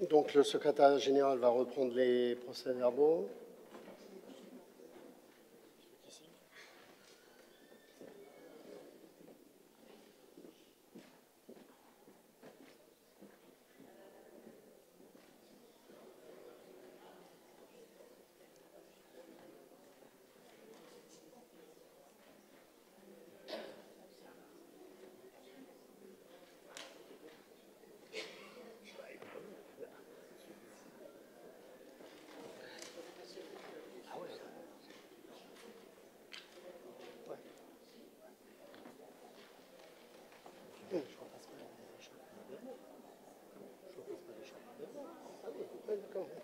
Donc le secrétaire général va reprendre les procès-verbaux.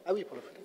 Ah oui, pour le photo.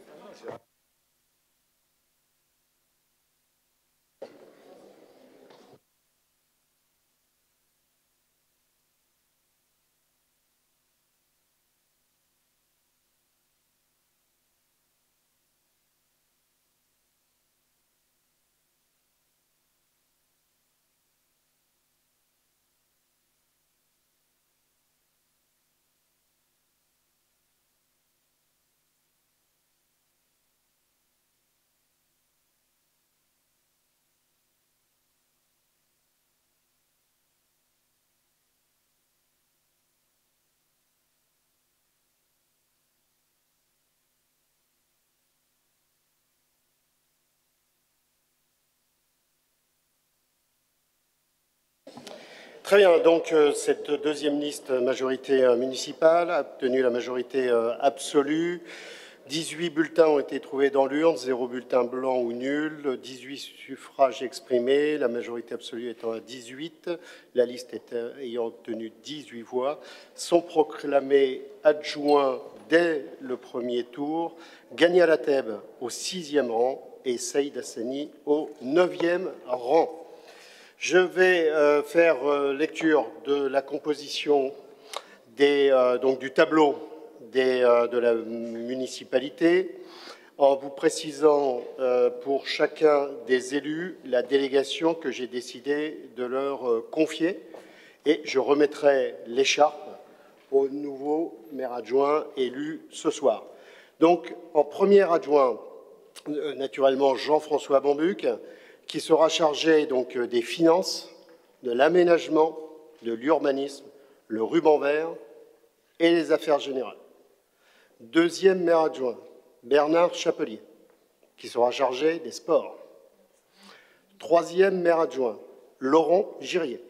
Très bien, donc cette deuxième liste majorité municipale a obtenu la majorité absolue. 18 bulletins ont été trouvés dans l'urne, 0 bulletin blanc ou nul, 18 suffrages exprimés, la majorité absolue étant à 18, la liste ayant obtenu 18 voix, sont proclamés adjoints dès le premier tour, Ghania Lateb au 6e rang et Saïd Hassani au 9e rang. Je vais faire lecture de la composition donc du tableau de la municipalité en vous précisant pour chacun des élus la délégation que j'ai décidé de leur confier et je remettrai l'écharpe au nouveau maire adjoint élu ce soir. Donc en premier adjoint, naturellement Jean-François Bambuc, qui sera chargé donc des finances, de l'aménagement, de l'urbanisme, le ruban vert et les affaires générales. Deuxième maire adjoint, Bernard Chapelier, qui sera chargé des sports. Troisième maire adjoint, Laurent Girier,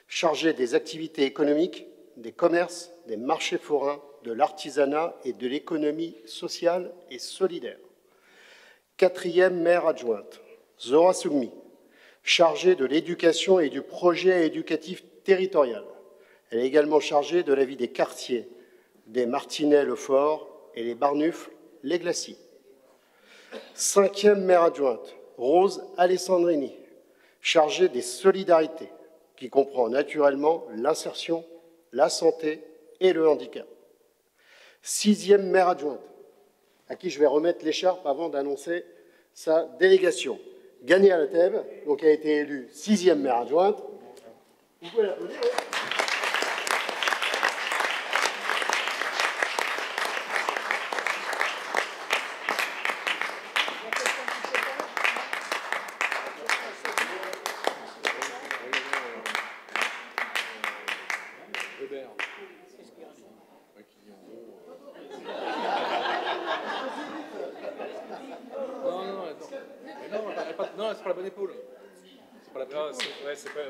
chargé des activités économiques, des commerces, des marchés forains, de l'artisanat et de l'économie sociale et solidaire. Quatrième maire adjointe, Zora Sougmi, chargée de l'éducation et du projet éducatif territorial. Elle est également chargée de la vie des quartiers, des Martinets-le-Fort et les Barnufles-les Glacis. Cinquième maire adjointe, Rose Alessandrini, chargée des solidarités, qui comprend naturellement l'insertion, la santé et le handicap. Sixième maire adjointe, à qui je vais remettre l'écharpe avant d'annoncer sa délégation. Ghania Lateb, donc a été élue 6e maire adjointe. Vous pouvez l'applaudir. Non, c'est pas la bonne épaule. C'est pas la bonne épaule. Ouais, c'est pas...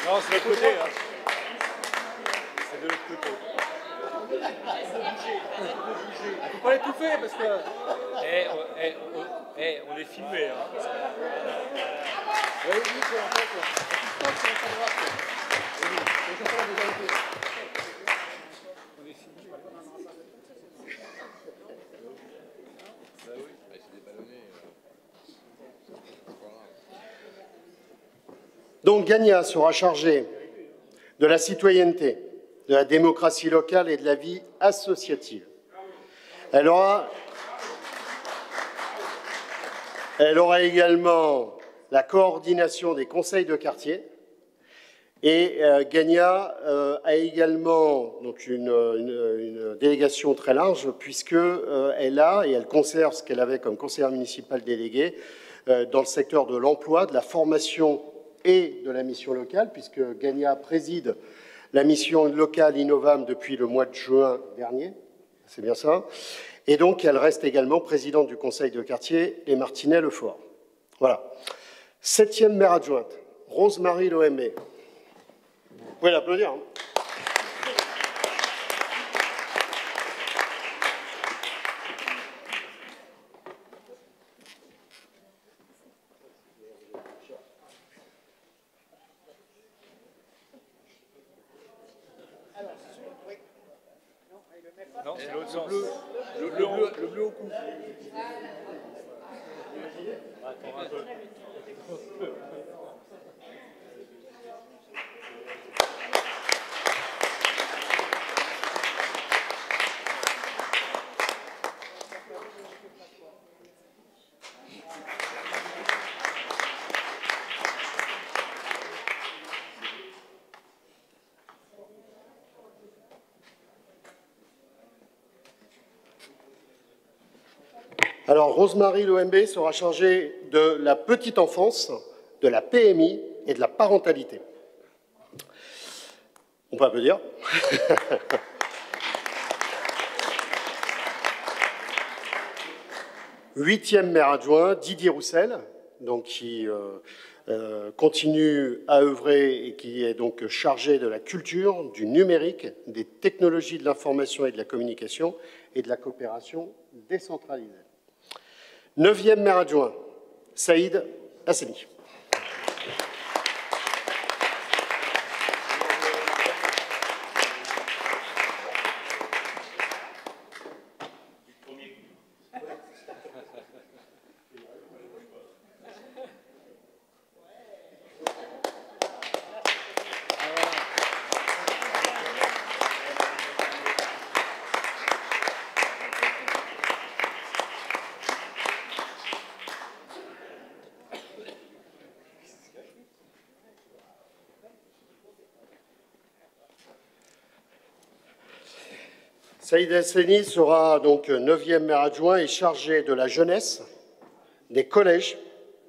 Non, c'est de l'autre côté. Hein. C'est de l'autre côté. Il faut pas l'étouffer parce que... on est filmé. Hein. Oui, c'est en fait... On est filmé. Donc Ghania sera chargé de la citoyenneté, de la démocratie locale et de la vie associative. Elle aura également la coordination des conseils de quartier Et Gagna a également donc, une délégation très large, puisqu'elle a, et elle conserve ce qu'elle avait comme conseillère municipale déléguée, dans le secteur de l'emploi, de la formation et de la mission locale, puisque Gagna préside la mission locale Innovam depuis le mois de juin dernier, c'est bien ça, et donc elle reste également présidente du conseil de quartier Les Martinets-le-Fort. Voilà. 7e maire adjointe, Rose-Marie Loembé. Vous pouvez l'applaudir. Hein. Non, c'est l'autre sens. Le bleu au cou. Attends un peu. Alors, Rose-Marie Loembé sera chargée de la petite enfance, de la PMI et de la parentalité. On peut applaudir. Huitième maire adjoint, Didier Roussel, donc qui continue à œuvrer et qui est donc chargé de la culture, du numérique, des technologies de l'information et de la communication et de la coopération décentralisée. 9e maire adjoint, Saïd Hassani. Saïd Hassani sera donc 9e maire adjoint et chargé de la jeunesse, des collèges,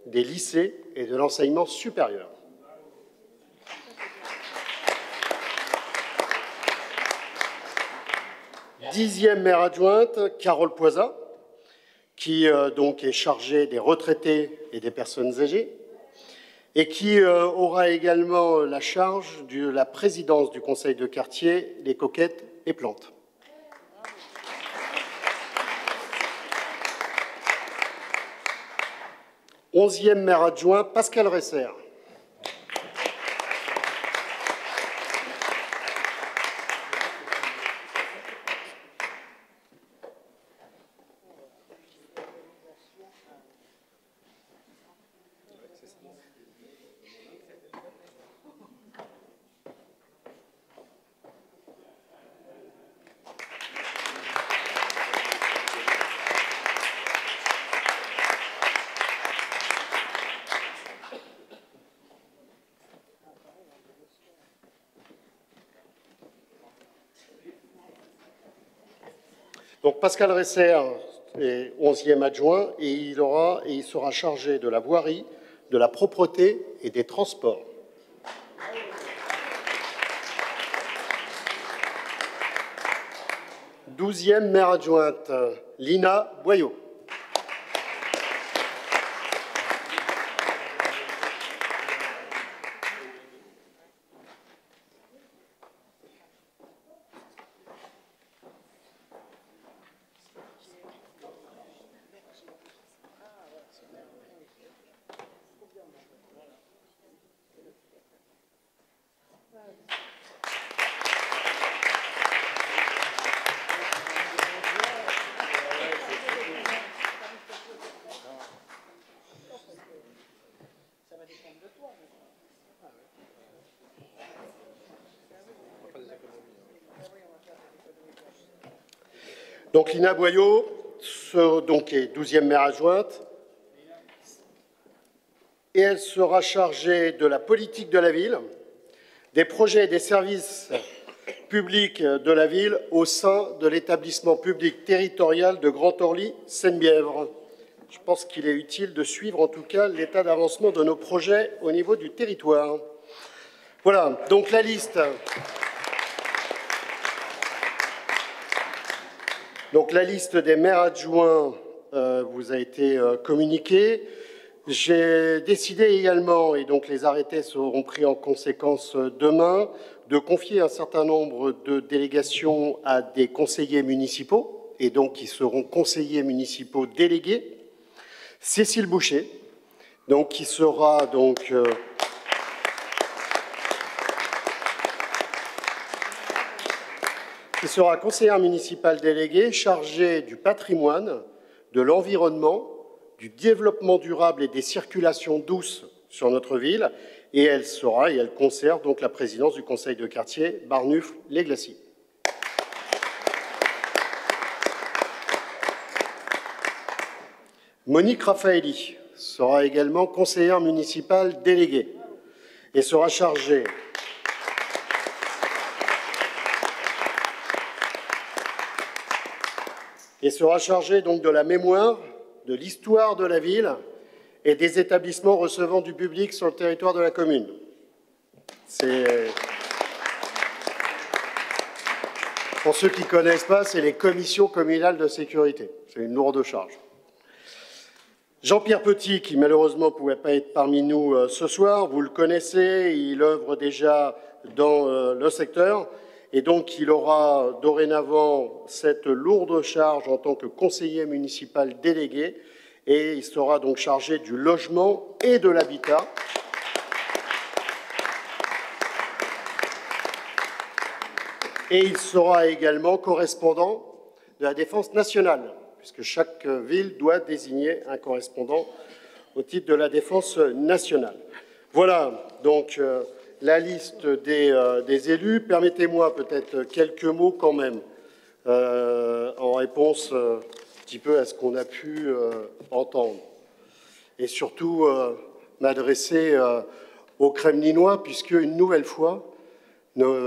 des lycées et de l'enseignement supérieur. Dixième maire adjointe, Carole Poisa, qui donc est chargée des retraités et des personnes âgées, et qui aura également la charge de la présidence du conseil de quartier Les Coquettes et Plantes. 11e maire adjoint, Pascal Resser. Donc Pascal Resser est 11e adjoint et il sera chargé de la voirie, de la propreté et des transports. Douzième maire adjointe, Lina Boyot. Donc Lina Boyot donc, est 12e maire adjointe et elle sera chargée de la politique de la ville, des projets et des services publics de la ville au sein de l'établissement public territorial de Grand Orly Seine-Bièvre. Je pense qu'il est utile de suivre en tout cas l'état d'avancement de nos projets au niveau du territoire. Voilà, donc la liste. Donc la liste des maires adjoints vous a été communiquée. J'ai décidé également, et donc les arrêtés seront pris en conséquence demain, de confier un certain nombre de délégations à des conseillers municipaux, et donc qui seront conseillers municipaux délégués. Cécile Boucher, donc, qui sera donc conseillère municipale déléguée chargée du patrimoine, de l'environnement, du développement durable et des circulations douces sur notre ville, et elle conserve donc la présidence du conseil de quartier Barnufle-les Glacis. Monique Raffaelli sera également conseillère municipale déléguée et sera chargée donc de la mémoire, de l'histoire de la ville et des établissements recevant du public sur le territoire de la commune. Pour ceux qui ne connaissent pas, c'est les commissions communales de sécurité. C'est une lourde charge. Jean-Pierre Petit, qui malheureusement ne pouvait pas être parmi nous ce soir, vous le connaissez, il œuvre déjà dans le secteur, et donc il aura dorénavant cette lourde charge en tant que conseiller municipal délégué, et il sera donc chargé du logement et de l'habitat. Et il sera également correspondant de la Défense nationale, puisque chaque ville doit désigner un correspondant au titre de la Défense nationale. Voilà donc la liste des élus. Permettez-moi peut-être quelques mots quand même en réponse un petit peu à ce qu'on a pu entendre. Et surtout m'adresser aux Kremlinois, puisque une nouvelle fois,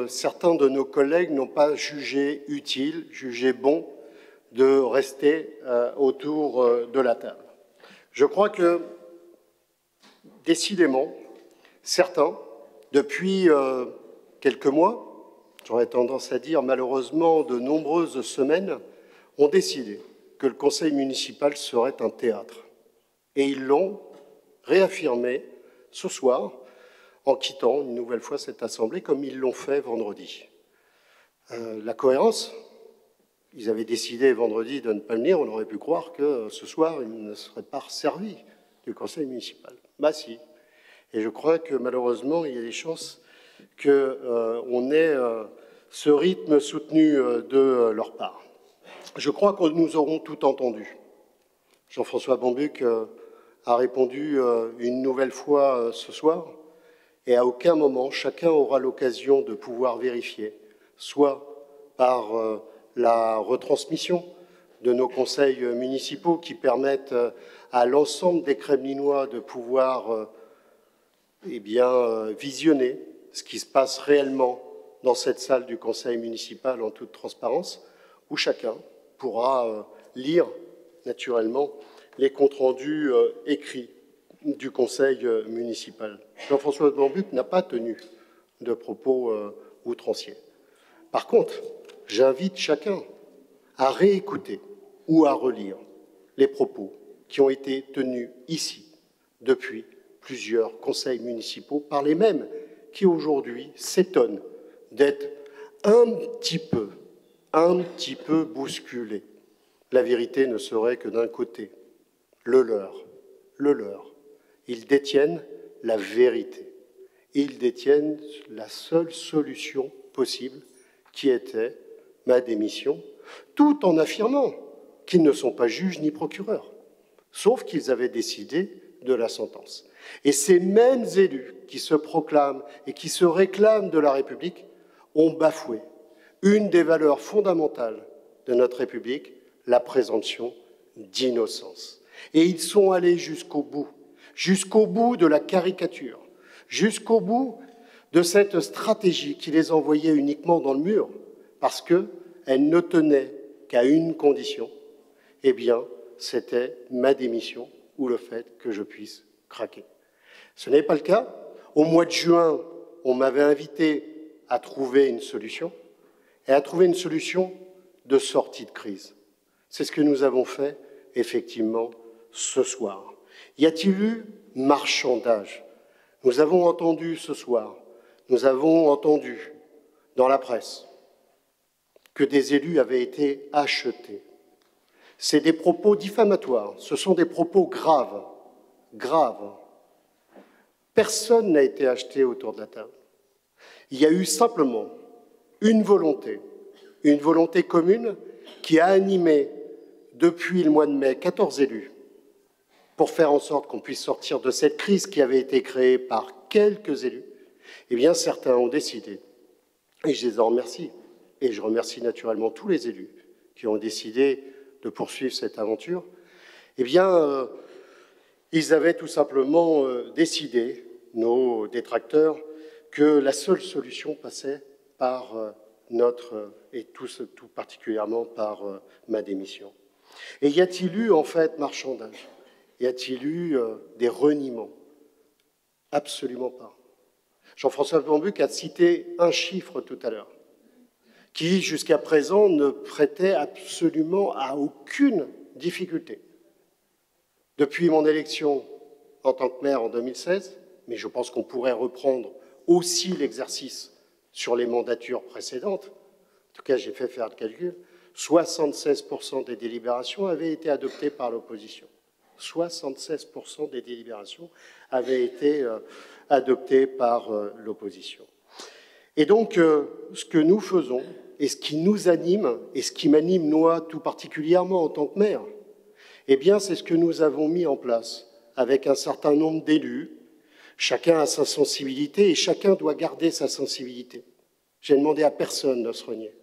certains de nos collègues n'ont pas jugé utile, jugé bon de rester autour de la table. Je crois que, décidément, certains, depuis quelques mois, j'aurais tendance à dire malheureusement de nombreuses semaines, ont décidé que le conseil municipal serait un théâtre. Et ils l'ont réaffirmé ce soir en quittant une nouvelle fois cette assemblée comme ils l'ont fait vendredi. La cohérence, ils avaient décidé vendredi de ne pas venir, on aurait pu croire que ce soir, ils ne seraient pas servis du conseil municipal. Bah si. Et je crois que malheureusement, il y a des chances qu'on ait ce rythme soutenu de leur part. Je crois que nous aurons tout entendu. Jean-François Bambuc a répondu une nouvelle fois ce soir, et à aucun moment, chacun aura l'occasion de pouvoir vérifier, soit par la retransmission de nos conseils municipaux qui permettent à l'ensemble des Kremlinois de pouvoir visionner ce qui se passe réellement dans cette salle du conseil municipal en toute transparence, où chacun pourra lire naturellement les comptes rendus écrits du conseil municipal. Jean-François Bambuc n'a pas tenu de propos outranciers. Par contre, j'invite chacun à réécouter ou à relire les propos qui ont été tenus ici depuis plusieurs conseils municipaux par les mêmes qui aujourd'hui s'étonnent d'être un petit peu bousculés. La vérité ne serait que d'un côté, le leur. Ils détiennent la vérité. Ils détiennent la seule solution possible qui était ma démission, tout en affirmant qu'ils ne sont pas juges ni procureurs, sauf qu'ils avaient décidé de la sentence. Et ces mêmes élus qui se proclament et qui se réclament de la République ont bafoué une des valeurs fondamentales de notre République, la présomption d'innocence. Et ils sont allés jusqu'au bout de la caricature, jusqu'au bout de cette stratégie qui les envoyait uniquement dans le mur, parce qu'elle ne tenait qu'à une condition, eh bien, c'était ma démission ou le fait que je puisse craquer. Ce n'est pas le cas. Au mois de juin, on m'avait invité à trouver une solution, et à trouver une solution de sortie de crise. C'est ce que nous avons fait, effectivement, ce soir. Y a-t-il eu marchandage? Nous avons entendu ce soir, nous avons entendu dans la presse que des élus avaient été achetés. C'est des propos diffamatoires, ce sont des propos graves, graves. Personne n'a été acheté autour de la table. Il y a eu simplement une volonté commune qui a animé depuis le mois de mai 14 élus pour faire en sorte qu'on puisse sortir de cette crise qui avait été créée par quelques élus. Eh bien, certains ont décidé, et je les en remercie, et je remercie naturellement tous les élus qui ont décidé de poursuivre cette aventure, eh bien, ils avaient tout simplement décidé, nos détracteurs, que la seule solution passait par et tout particulièrement par ma démission. Et y a-t-il eu en fait marchandage? Y a-t-il eu des reniements? Absolument pas. Jean-François Bambuc a cité un chiffre tout à l'heure, qui jusqu'à présent ne prêtait absolument à aucune difficulté. Depuis mon élection en tant que maire en 2016, mais je pense qu'on pourrait reprendre aussi l'exercice sur les mandatures précédentes, en tout cas j'ai fait faire le calcul, 76% des délibérations avaient été adoptées par l'opposition. 76% des délibérations avaient été adoptées par l'opposition. Et donc, ce que nous faisons, et ce qui nous anime, et ce qui m'anime moi tout particulièrement en tant que maire, eh bien, c'est ce que nous avons mis en place avec un certain nombre d'élus. Chacun a sa sensibilité et chacun doit garder sa sensibilité. J'ai demandé à personne de se renier.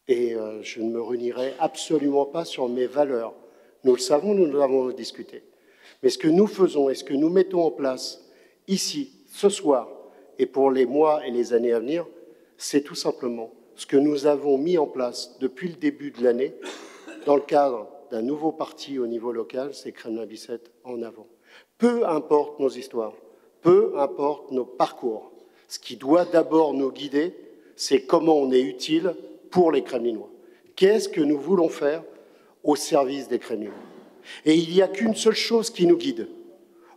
Et je ne me renierai absolument pas sur mes valeurs. Nous le savons, nous l'avons discuté. Mais ce que nous faisons et ce que nous mettons en place ici, ce soir, et pour les mois et les années à venir, c'est tout simplement ce que nous avons mis en place depuis le début de l'année dans le cadre d'un nouveau parti au niveau local, c'est Kremlin-Bicêtre en avant. Peu importe nos histoires, peu importe nos parcours, ce qui doit d'abord nous guider, c'est comment on est utile pour les Kremlinois. Qu'est-ce que nous voulons faire au service des Kremlinois? Et il n'y a qu'une seule chose qui nous guide.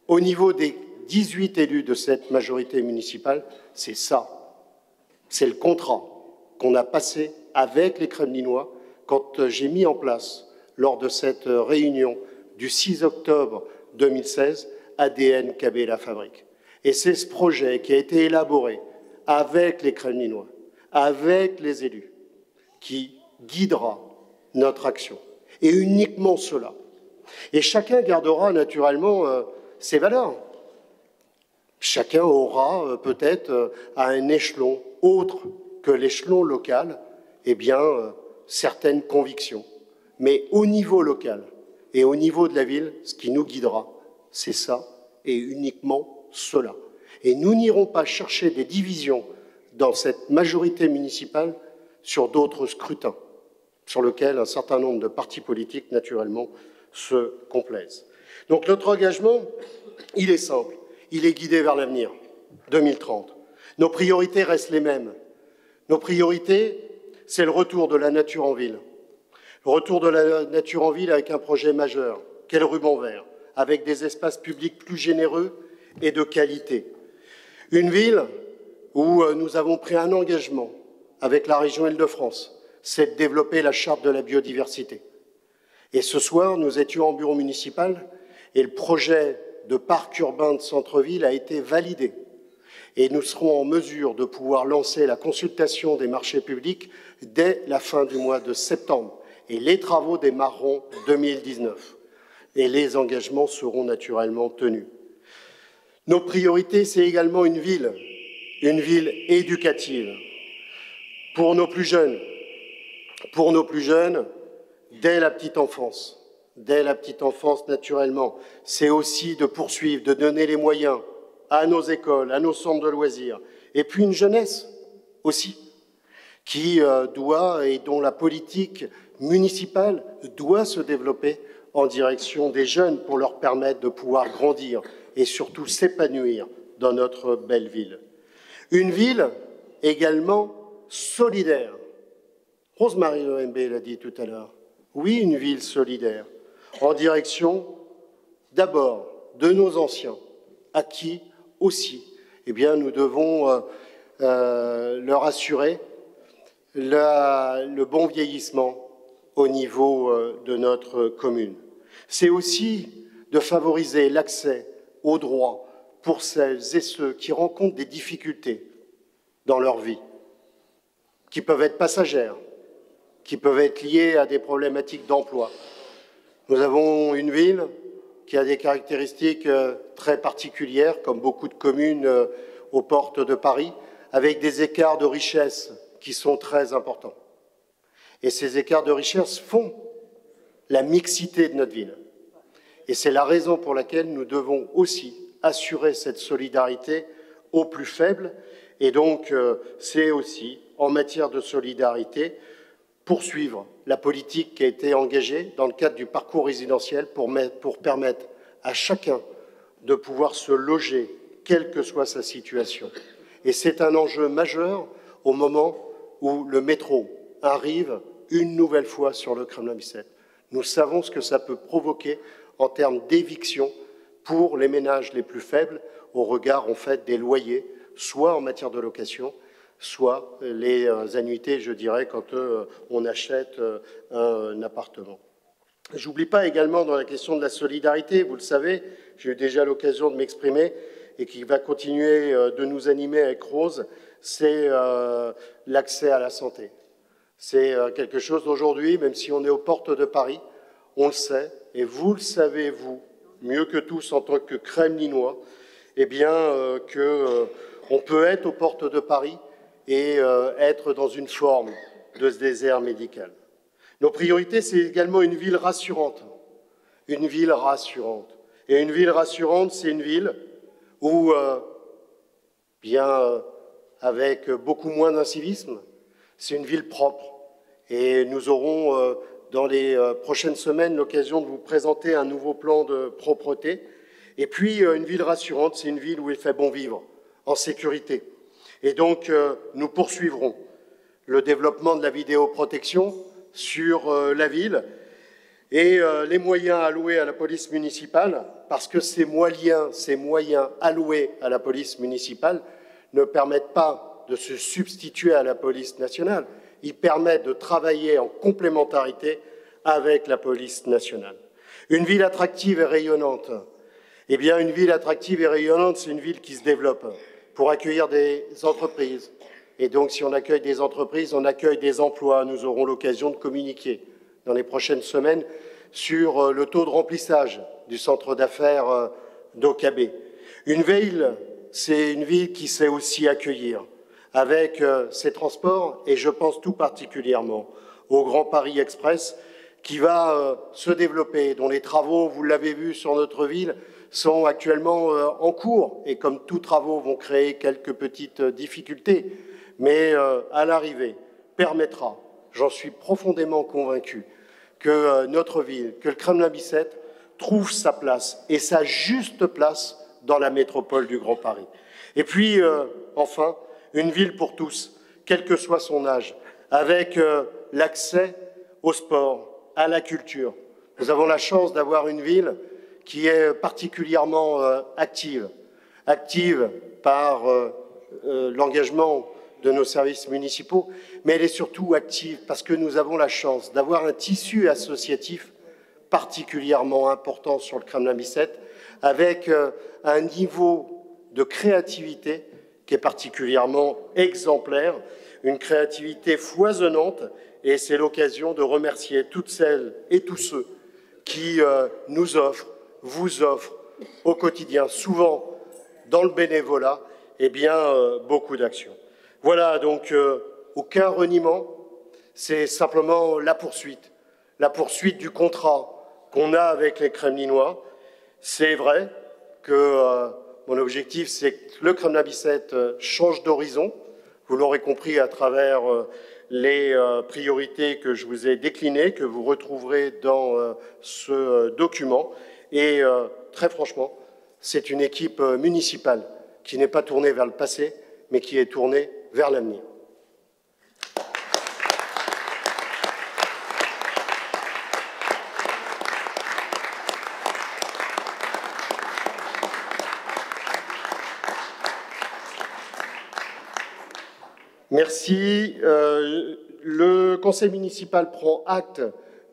Au niveau des 18 élus de cette majorité municipale, c'est ça. C'est le contrat qu'on a passé avec les Kremlinois quand j'ai mis en place, lors de cette réunion du 6 octobre 2016, ADN KB La Fabrique. Et c'est ce projet qui a été élaboré avec les Kremlinois, avec les élus, qui guidera notre action. Et uniquement cela. Et chacun gardera naturellement ses valeurs. Chacun aura peut-être à un échelon autre que l'échelon local, eh bien, certaines convictions. Mais au niveau local et au niveau de la ville, ce qui nous guidera, c'est ça et uniquement cela. Et nous n'irons pas chercher des divisions dans cette majorité municipale sur d'autres scrutins, sur lesquels un certain nombre de partis politiques, naturellement, se complaisent. Donc notre engagement, il est simple, il est guidé vers l'avenir, 2030. Nos priorités restent les mêmes. Nos priorités, c'est le retour de la nature en ville. Le retour de la nature en ville avec un projet majeur, qu'est le ruban vert, avec des espaces publics plus généreux et de qualité. Une ville où nous avons pris un engagement avec la région Île-de-France, c'est de développer la charte de la biodiversité. Et ce soir, nous étions en bureau municipal et le projet de parc urbain de centre-ville a été validé. Et nous serons en mesure de pouvoir lancer la consultation des marchés publics dès la fin du mois de septembre. Et les travaux démarreront 2019. Et les engagements seront naturellement tenus. Nos priorités, c'est également une ville éducative. Pour nos plus jeunes, dès la petite enfance, naturellement, c'est aussi de poursuivre, de donner les moyens à nos écoles, à nos centres de loisirs Et puis une jeunesse aussi, qui doit et dont la politique municipale doit se développer en direction des jeunes pour leur permettre de pouvoir grandir et surtout s'épanouir dans notre belle ville. Une ville également solidaire. Rosemarie Loembe l'a dit tout à l'heure. Oui, une ville solidaire, en direction d'abord de nos anciens, à qui aussi, eh bien, nous devons leur assurer le bon vieillissement au niveau de notre commune. C'est aussi de favoriser l'accès aux droits pour celles et ceux qui rencontrent des difficultés dans leur vie, qui peuvent être passagères, qui peuvent être liées à des problématiques d'emploi. Nous avons une ville qui a des caractéristiques très particulières, comme beaucoup de communes aux portes de Paris, avec des écarts de richesse qui sont très importants. Et ces écarts de richesse font la mixité de notre ville. Et c'est la raison pour laquelle nous devons aussi assurer cette solidarité aux plus faibles. Et donc, c'est aussi, en matière de solidarité, poursuivre la politique qui a été engagée dans le cadre du parcours résidentiel pour permettre à chacun de pouvoir se loger, quelle que soit sa situation. Et c'est un enjeu majeur au moment où le métro arrive une nouvelle fois sur le Kremlin-Bicêtre. Nous savons ce que ça peut provoquer en termes d'éviction pour les ménages les plus faibles au regard, en fait, des loyers, soit en matière de location, soit les annuités, je dirais, quand on achète un appartement. Je n'oublie pas également dans la question de la solidarité, vous le savez, j'ai eu déjà l'occasion de m'exprimer et qui va continuer de nous animer avec Rose, c'est l'accès à la santé. C'est quelque chose d'aujourd'hui, même si on est aux portes de Paris, on le sait, et vous le savez, vous, mieux que tous en tant que Kremlinois, eh bien, qu'on peut être aux portes de Paris et être dans une forme de ce désert médical. Nos priorités, c'est également une ville rassurante. Une ville rassurante. Et une ville rassurante, c'est une ville où, avec beaucoup moins d'incivisme, c'est une ville propre. Et nous aurons, dans les prochaines semaines, l'occasion de vous présenter un nouveau plan de propreté. Et puis, une ville rassurante, c'est une ville où il fait bon vivre, en sécurité. Et donc, nous poursuivrons le développement de la vidéoprotection sur la ville et les moyens alloués à la police municipale, parce que ces moyens alloués à la police municipale ne permettent pas de se substituer à la police nationale. Ils permettent de travailler en complémentarité avec la police nationale. Une ville attractive et rayonnante. Eh bien, une ville attractive et rayonnante, c'est une ville qui se développe pour accueillir des entreprises. Et donc, si on accueille des entreprises, on accueille des emplois. Nous aurons l'occasion de communiquer dans les prochaines semaines sur le taux de remplissage du centre d'affaires d'Okabé. Une ville, c'est une ville qui sait aussi accueillir avec ses transports, et je pense tout particulièrement au Grand Paris Express, qui va se développer, dont les travaux, vous l'avez vu sur notre ville, sont actuellement en cours, et comme tous travaux vont créer quelques petites difficultés, mais à l'arrivée permettra, j'en suis profondément convaincu, que notre ville, que le Kremlin-Bicêtre trouve sa place, et sa juste place dans la métropole du Grand Paris. Et puis, enfin, une ville pour tous, quel que soit son âge, avec l'accès au sport, à la culture. Nous avons la chance d'avoir une ville qui est particulièrement active par l'engagement de nos services municipaux, mais elle est surtout active parce que nous avons la chance d'avoir un tissu associatif particulièrement important sur le Kremlin-Bicêtre, avec un niveau de créativité qui est particulièrement exemplaire, une créativité foisonnante, et c'est l'occasion de remercier toutes celles et tous ceux qui nous offrent, vous offrent au quotidien, souvent dans le bénévolat, eh bien, beaucoup d'actions. Voilà, donc aucun reniement, c'est simplement la poursuite du contrat qu'on a avec les Kremlinois. C'est vrai que mon objectif, c'est que le Kremlin-Bicêtre change d'horizon. Vous l'aurez compris à travers les priorités que je vous ai déclinées, que vous retrouverez dans ce document. Et très franchement, c'est une équipe municipale qui n'est pas tournée vers le passé, mais qui est tournée vers l'avenir. Merci. Le conseil municipal prend acte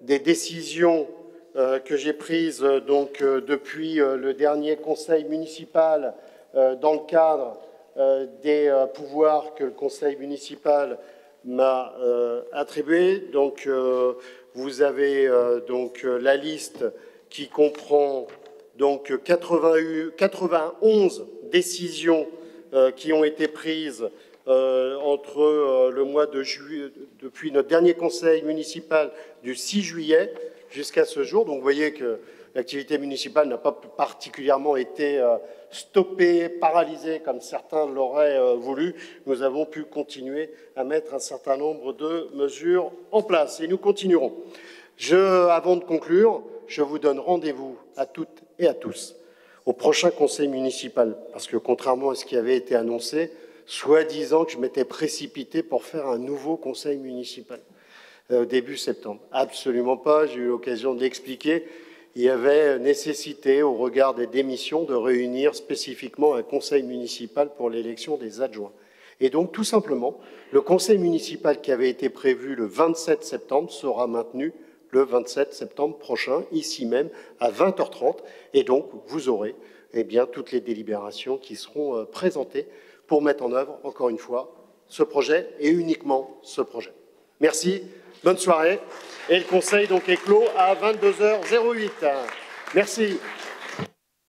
des décisions que j'ai prises depuis le dernier conseil municipal dans le cadre des pouvoirs que le conseil municipal m'a attribués. Donc, vous avez la liste qui comprend 91 décisions qui ont été prises entre le mois de juillet, depuis notre dernier conseil municipal du 6 juillet jusqu'à ce jour. Donc vous voyez que l'activité municipale n'a pas particulièrement été stoppée, paralysée comme certains l'auraient voulu. Nous avons pu continuer à mettre un certain nombre de mesures en place et nous continuerons. Avant de conclure, je vous donne rendez-vous à toutes et à tous au prochain conseil municipal, parce que contrairement à ce qui avait été annoncé, soi-disant que je m'étais précipité pour faire un nouveau conseil municipal début septembre. Absolument pas, j'ai eu l'occasion de l'expliquer. Il y avait nécessité, au regard des démissions, de réunir spécifiquement un conseil municipal pour l'élection des adjoints. Et donc, tout simplement, le conseil municipal qui avait été prévu le 27 septembre sera maintenu le 27 septembre prochain, ici même, à 20h30. Et donc, vous aurez toutes les délibérations qui seront présentées pour mettre en œuvre, encore une fois, ce projet et uniquement ce projet. Merci, bonne soirée. Et le conseil donc est clos à 22h08. Merci.